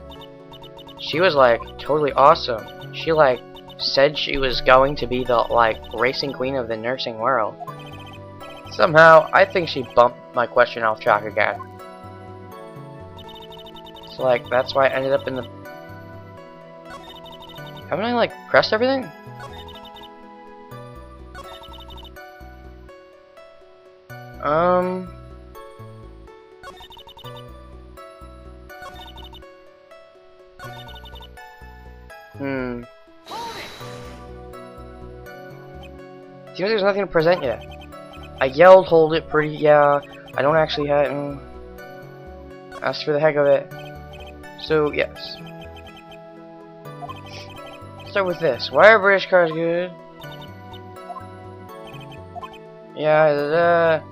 She was like totally awesome. She like said she was going to be the like racing queen of the nursing world. Somehow I think she bumped my question off track again. So like that's why I ended up in the... Haven't I like pressed everything? Seems like there's nothing to present yet. I yelled, hold it pretty, yeah. I don't actually have, asked for the heck of it. So, yes. Start with this. Why are British cars good? Yeah,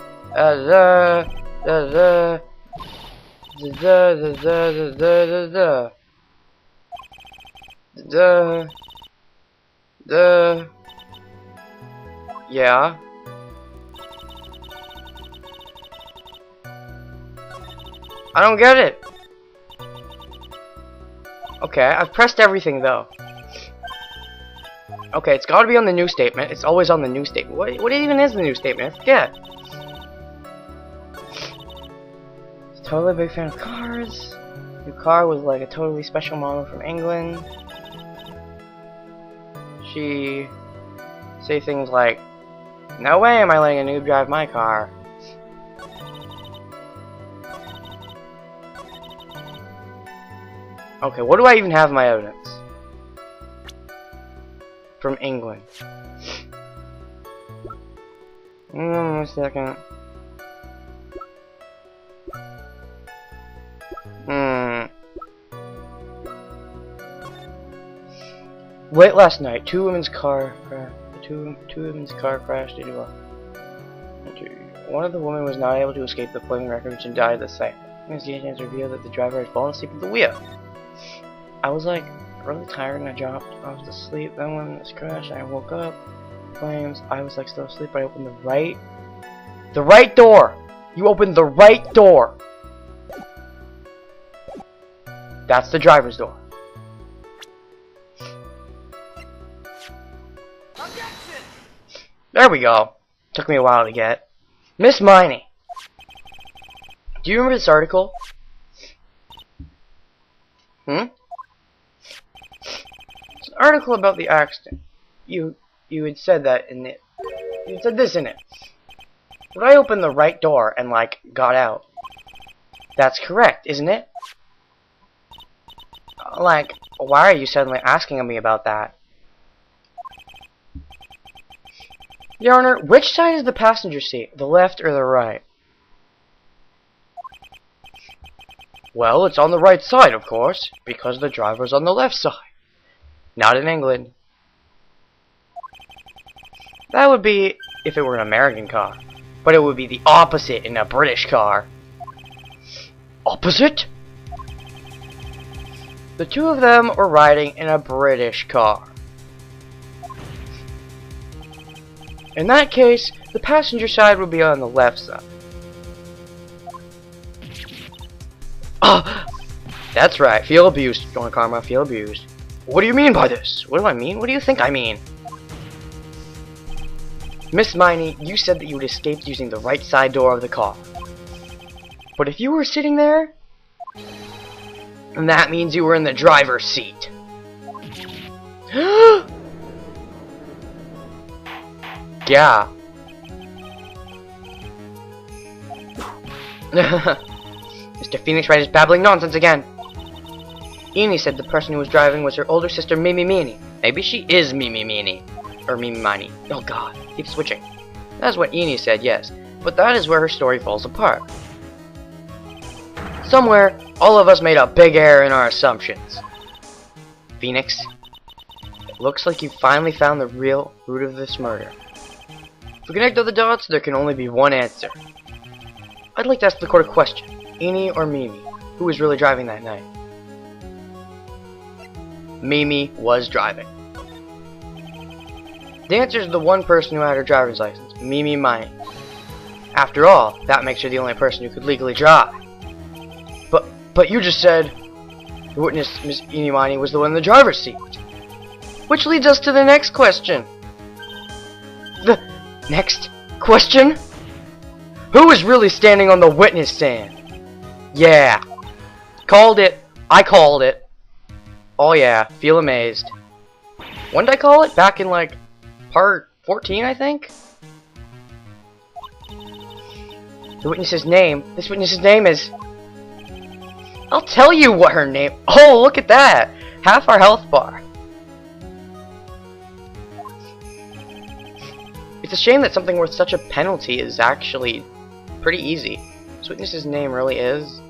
yeah. I don't get it. Okay, I've pressed everything though. Okay, it's gotta be on the new statement. It's always on the new statement. What even is the new statement? I forget. Totally big fan of cars. New car was like a totally special model from England. She say things like, "No way am I letting a noob drive my car." Okay, what do I even have in my evidence? from England. A second. Late last night, two women's car crashed into a... One of the women was not able to escape the flaming wreckage and died at the site. Investigations revealed that the driver had fallen asleep at the wheel. I was like really tired and I dropped off to sleep. Then when this crashed, I woke up. Flames. I was like still asleep. I opened the right door. You opened the right door. That's the driver's door. There we go. Took me a while to get. Miss Miney. Do you remember this article? It's an article about the accident. You had said that in it. You said this in it. Would I open the right door and like got out? That's correct, isn't it? Like, why are you suddenly asking me about that? Your Honor, which side is the passenger seat? The left or the right? Well, it's on the right side, of course, because the driver's on the left side. Not in England. That would be if it were an American car. But it would be the opposite in a British car. Opposite? The two of them were riding in a British car. In that case, the passenger side would be on the left side. That's right, feel abused, Don Karma, feel abused. What do you mean by this? What do I mean? What do you think I mean? Miss Miney, you said that you had escaped using the right side door of the car. But if you were sitting there, then that means you were in the driver's seat. Yeah. Mr. Phoenix Wright is babbling nonsense again. Enid said the person who was driving was her older sister, Mimi Meanie. Maybe she is Mimi Meanie. Or Mimi Miney. Oh god, keep switching. That's what Enid said, yes. But that is where her story falls apart. Somewhere, all of us made a big error in our assumptions. Phoenix, it looks like you finally found the real root of this murder. If we connect all the dots, there can only be one answer. I'd like to ask the court a question. Eni or Mimi? Who was really driving that night? Mimi was driving. The answer is the one person who had her driver's license, Mimi Miney. After all, that makes her the only person who could legally drive. But you just said the witness, Miss Eni Miney, was the one in the driver's seat. Which leads us to the next question. The next question? Who is really standing on the witness stand? Yeah. Called it. I called it. Oh yeah, feel amazed. When did I call it? Back in like part 14, I think? The witness's name. This witness's name is... I'll tell you what her name... Oh, look at that! Half our health bar. It's a shame that something worth such a penalty is actually pretty easy. This witness's name really is...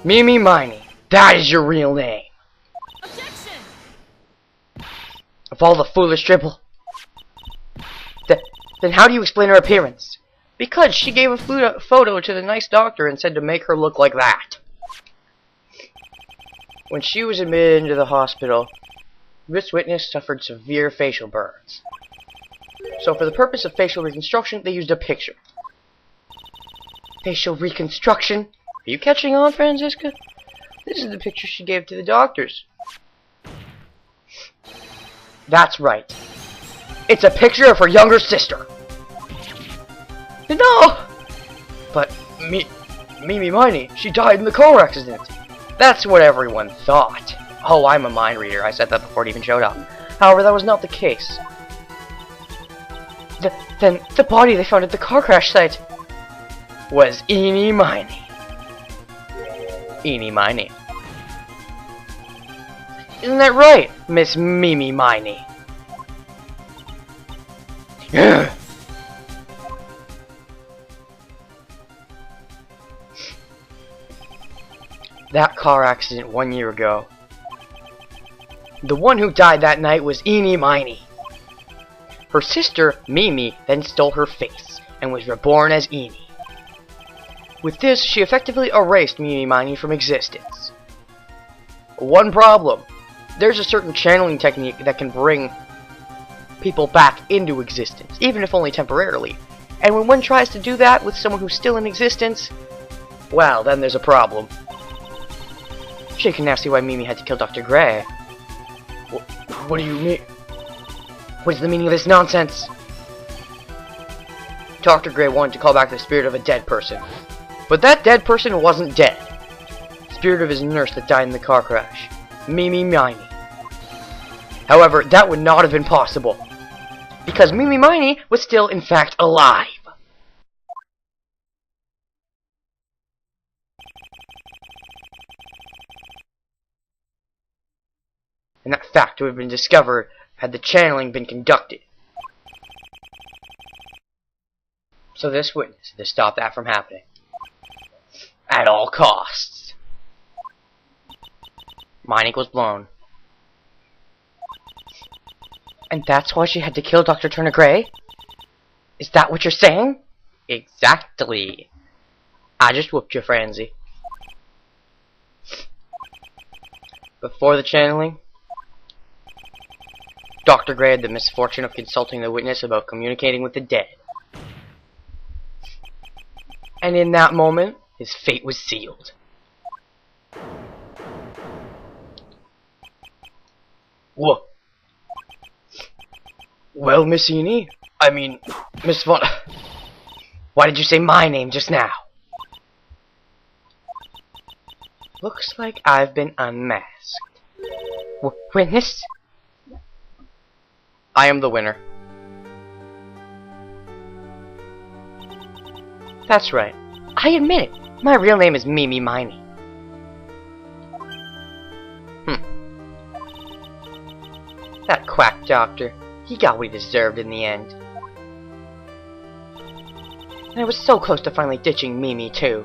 Mimi Miney. That is your real name. Objection! Of all the foolish dribble. Then how do you explain her appearance? Because she gave a photo to the nice doctor and said to make her look like that. When she was admitted into the hospital, this witness suffered severe facial burns. So for the purpose of facial reconstruction, they used a picture. Facial reconstruction? Are you catching on, Franziska? This is the picture she gave to the doctors. That's right. It's a picture of her younger sister. No! But Mimi Miney, she died in the car accident. That's what everyone thought. Oh, I'm a mind reader. I said that before it even showed up. However, that was not the case. Then the body they found at the car crash site was Eni Miney. Eeny miny. Isn't that right, Miss Mimi Miney? That car accident 1 year ago. The one who died that night was Eeny Miny. Her sister, Mimi, then stole her face and was reborn as Eeny. With this, she effectively erased Mimi Miny from existence. One problem. There's a certain channeling technique that can bring people back into existence, even if only temporarily. And when one tries to do that with someone who's still in existence, well, then there's a problem. She can now see why Mimi had to kill Dr. Gray. What do you mean? What is the meaning of this nonsense? Dr. Gray wanted to call back the spirit of a dead person. But that dead person wasn't dead. The spirit of his nurse that died in the car crash. Mimi Miney. However, that would not have been possible. Because Mimi Miney was still, in fact, alive. And that fact would have been discovered had the channeling been conducted. So this witness had to stop that from happening. At all costs. Mind was blown. And that's why she had to kill Dr. Turner Gray? Is that what you're saying? Exactly. I just whooped your frenzy. Before the channeling, Dr. Gray had the misfortune of consulting the witness about communicating with the dead. And in that moment, his fate was sealed. Whoa. Well, Miss Eeny? I mean, Miss Von... Why did you say my name just now? Looks like I've been unmasked. Witness? I am the winner. That's right. I admit it. My real name is Mimi Miney. That quack doctor. He got what he deserved in the end. And I was so close to finally ditching Mimi, too.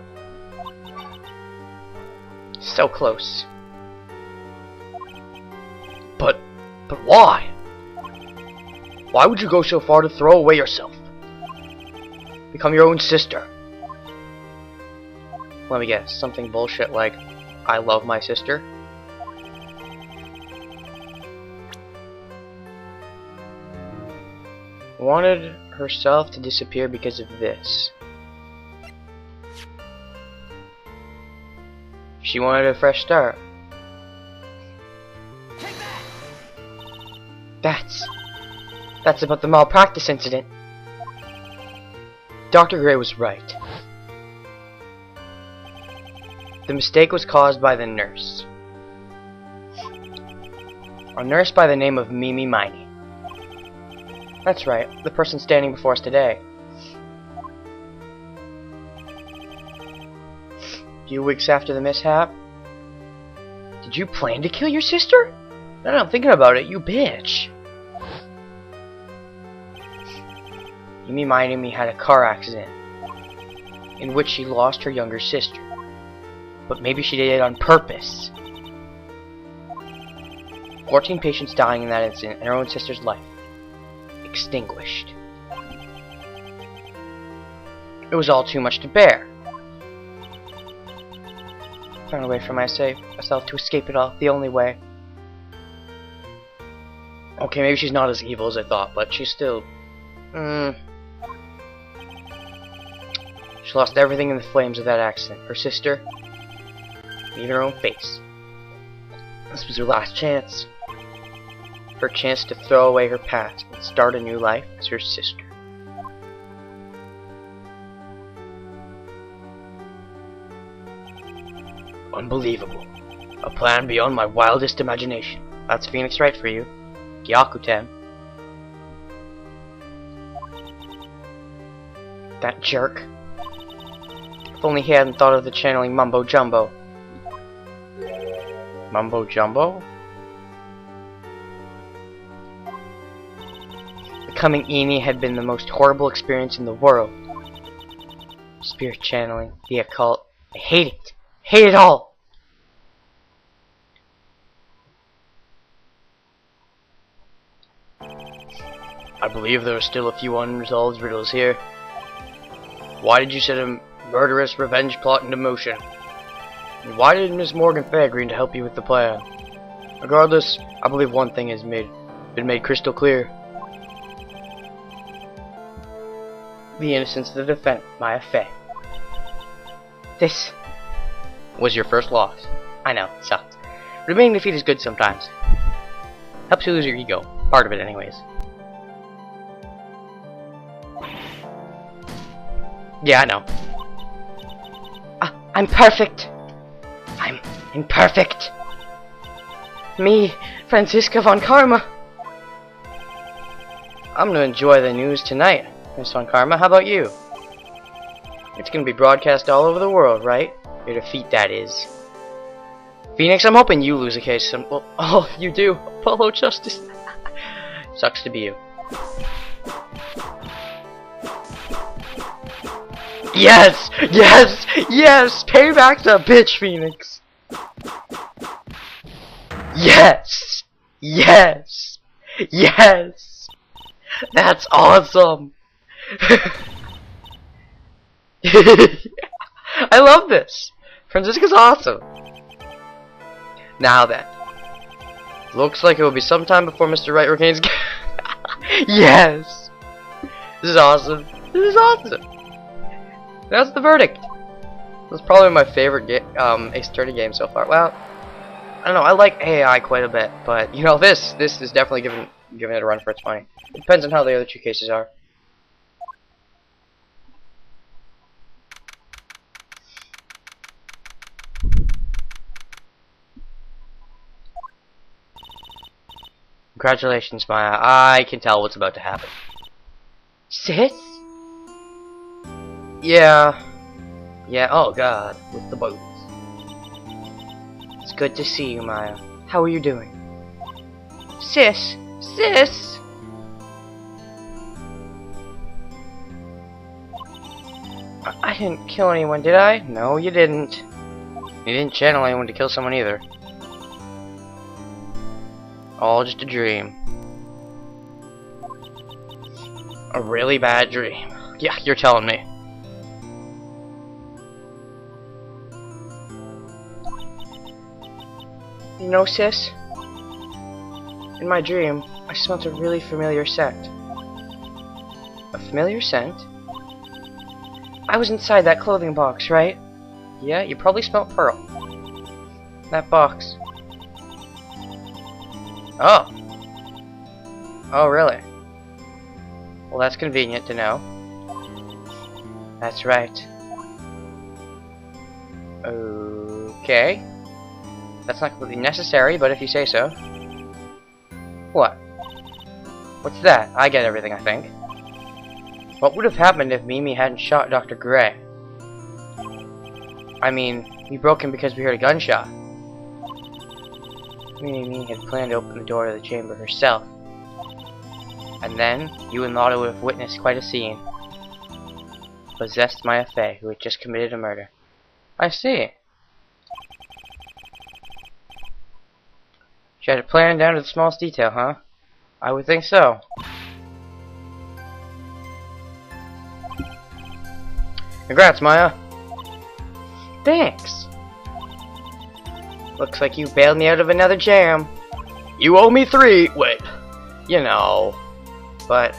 So close. But why? Why would you go so far to throw away yourself? Become your own sister. Let me guess, something bullshit like, I love my sister? Wanted herself to disappear because of this. She wanted a fresh start. That's about the malpractice incident. Dr. Gray was right. The mistake was caused by the nurse. A nurse by the name of Mimi Miney. That's right, the person standing before us today. A few weeks after the mishap, did you plan to kill your sister? Now that I'm thinking about it, you bitch. Mimi Miney had a car accident in which she lost her younger sister. But maybe she did it on purpose. 14 patients dying in that incident, and her own sister's life extinguished. It was all too much to bear. Found a way for myself to escape it all, the only way. Okay, maybe she's not as evil as I thought, but she's still... She lost everything in the flames of that accident. Her sister, even her own face. This was her last chance. Her chance to throw away her past and start a new life as her sister. Unbelievable. A plan beyond my wildest imagination. That's Phoenix Wright for you. Gyakuten. That jerk. If only he hadn't thought of the channeling mumbo jumbo. Mumbo Jumbo? Becoming Eni had been the most horrible experience in the world. Spirit channeling, the occult. I hate it. Hate it all! I believe there are still a few unresolved riddles here. Why did you set a murderous revenge plot into motion? And why did Miss Morgan Fay agree to help you with the plan? Regardless, I believe one thing has been made crystal clear. The innocence of the defendant, Maya Fey. This was your first loss. I know, it sucked. Remaining defeat is good sometimes. Helps you lose your ego. Part of it anyways. Yeah, I know. I'm perfect. I'm imperfect. Me, Franziska von Karma. I'm gonna enjoy the news tonight, Miss von Karma. How about you? It's gonna be broadcast all over the world, right? Your defeat, that is. Phoenix, I'm hoping you lose a case. Well, oh, you do. Apollo Justice. Sucks to be you. Yes! Yes! Yes! Payback's a bitch, Phoenix! Yes! Yes! Yes! That's awesome! I love this! Franziska's awesome! Now then. Looks like it will be sometime before Mr. Wright regains. Yes! This is awesome! This is awesome! That's the verdict! This is probably my favorite Ace Attorney game so far. Well, I don't know, I like AI quite a bit, but you know, this is definitely giving it a run for its money. It depends on how the other two cases are. Congratulations, Maya. I can tell what's about to happen. Sis? Yeah. Yeah, oh god, with the boats. It's good to see you, Maya. How are you doing? Sis! Sis! I didn't kill anyone, did I? No, you didn't. You didn't channel anyone to kill someone either. All just a dream. A really bad dream. Yeah, you're telling me. You know, sis? In my dream, I smelt a really familiar scent. A familiar scent? I was inside that clothing box, right? Yeah, you probably smelled Pearl. That box. Oh. Oh, really? Well, that's convenient to know. That's right. Okay. That's not completely necessary, but if you say so. What? What's that? I get everything, I think. What would have happened if Mimi hadn't shot Dr. Gray? I mean, we broke him because we heard a gunshot. Mimi had planned to open the door to the chamber herself. And then, you and Lotta would have witnessed quite a scene. Possessed Maya Fey, who had just committed a murder. I see. She had it planned down to the smallest detail, huh? I would think so. Congrats, Maya. Thanks. Looks like you bailed me out of another jam. You owe me 3. Wait. You know. But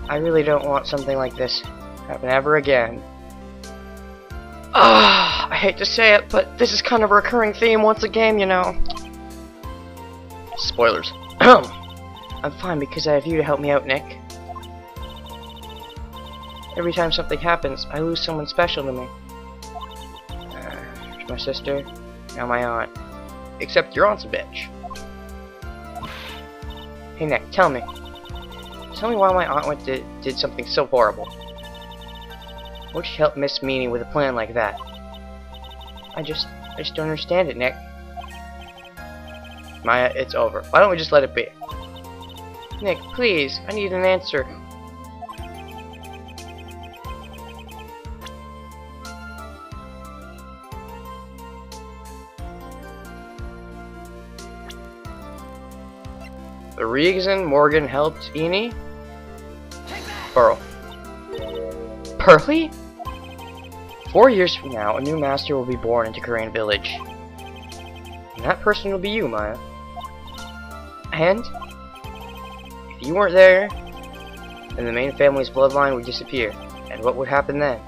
I really don't want something like this happen ever again. I hate to say it, but this is kind of a recurring theme once again, you know. Spoilers. I'm fine because I have you to help me out, Nick. Every time something happens, I lose someone special to me. My sister, now my aunt. Except your aunt's a bitch. Hey Nick, tell me. Tell me why my aunt did something so horrible. Why'd she help Miss Meanie with a plan like that? I just don't understand it, Nick. Maya, it's over. Why don't we just let it be? Nick, please, I need an answer. The reason Morgan helped Eni? Pearl. Pearly? 4 years from now, a new master will be born into Korean Village. And that person will be you, Maya. And if you weren't there, then the main family's bloodline would disappear. And what would happen then?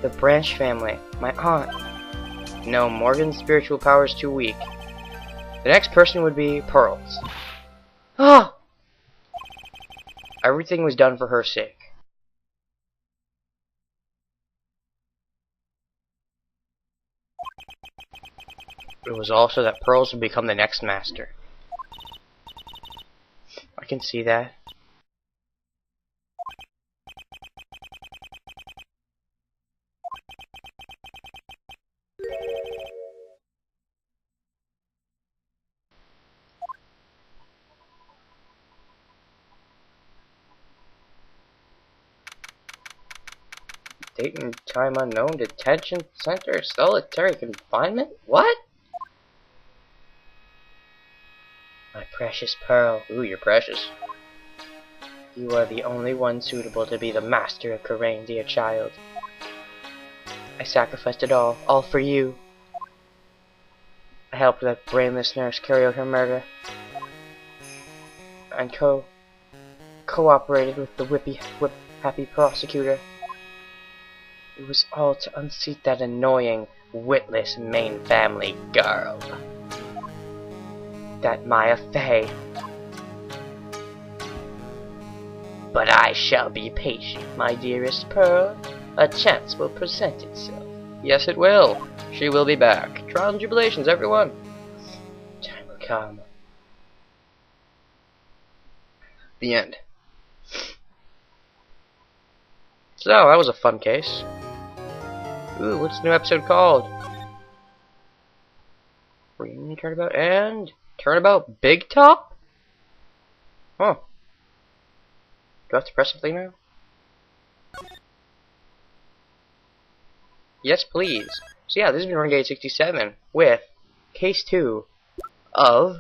The Branch family, my aunt. No, Morgan's spiritual power is too weak. The next person would be Pearls. Ah! Everything was done for her sake. It was also that Pearls would become the next master. I can see that. Date and time unknown, detention center, solitary confinement? What? My precious Pearl. Ooh, you're precious. You are the only one suitable to be the master of Korain, dear child. I sacrificed it all for you. I helped that brainless nurse carry out her murder. And cooperated with the whip-happy prosecutor. It was all to unseat that annoying, witless main family girl. That Maya Fey. But I shall be patient, my dearest Pearl. A chance will present itself. Yes, it will. She will be back. Trials and tribulations, everyone. Time will come. The end. So, that was a fun case. Ooh, what's the new episode called? Reunion Turnabout and Turnabout Big Top? Huh. Do I have to press something now? Yes, please. So yeah, this has been Renegade 67 with Case 2 of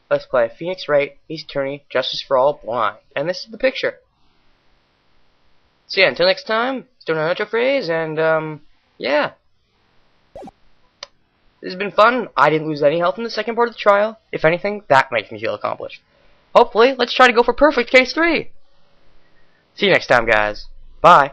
Let's Play Phoenix Wright, Ace Attorney, Justice for All, Blind. And this is the picture. So yeah, until next time, still no outro phrase, and yeah. This has been fun. I didn't lose any health in the second part of the trial. If anything, that makes me feel accomplished. Hopefully, let's try to go for perfect Case 3. See you next time, guys. Bye.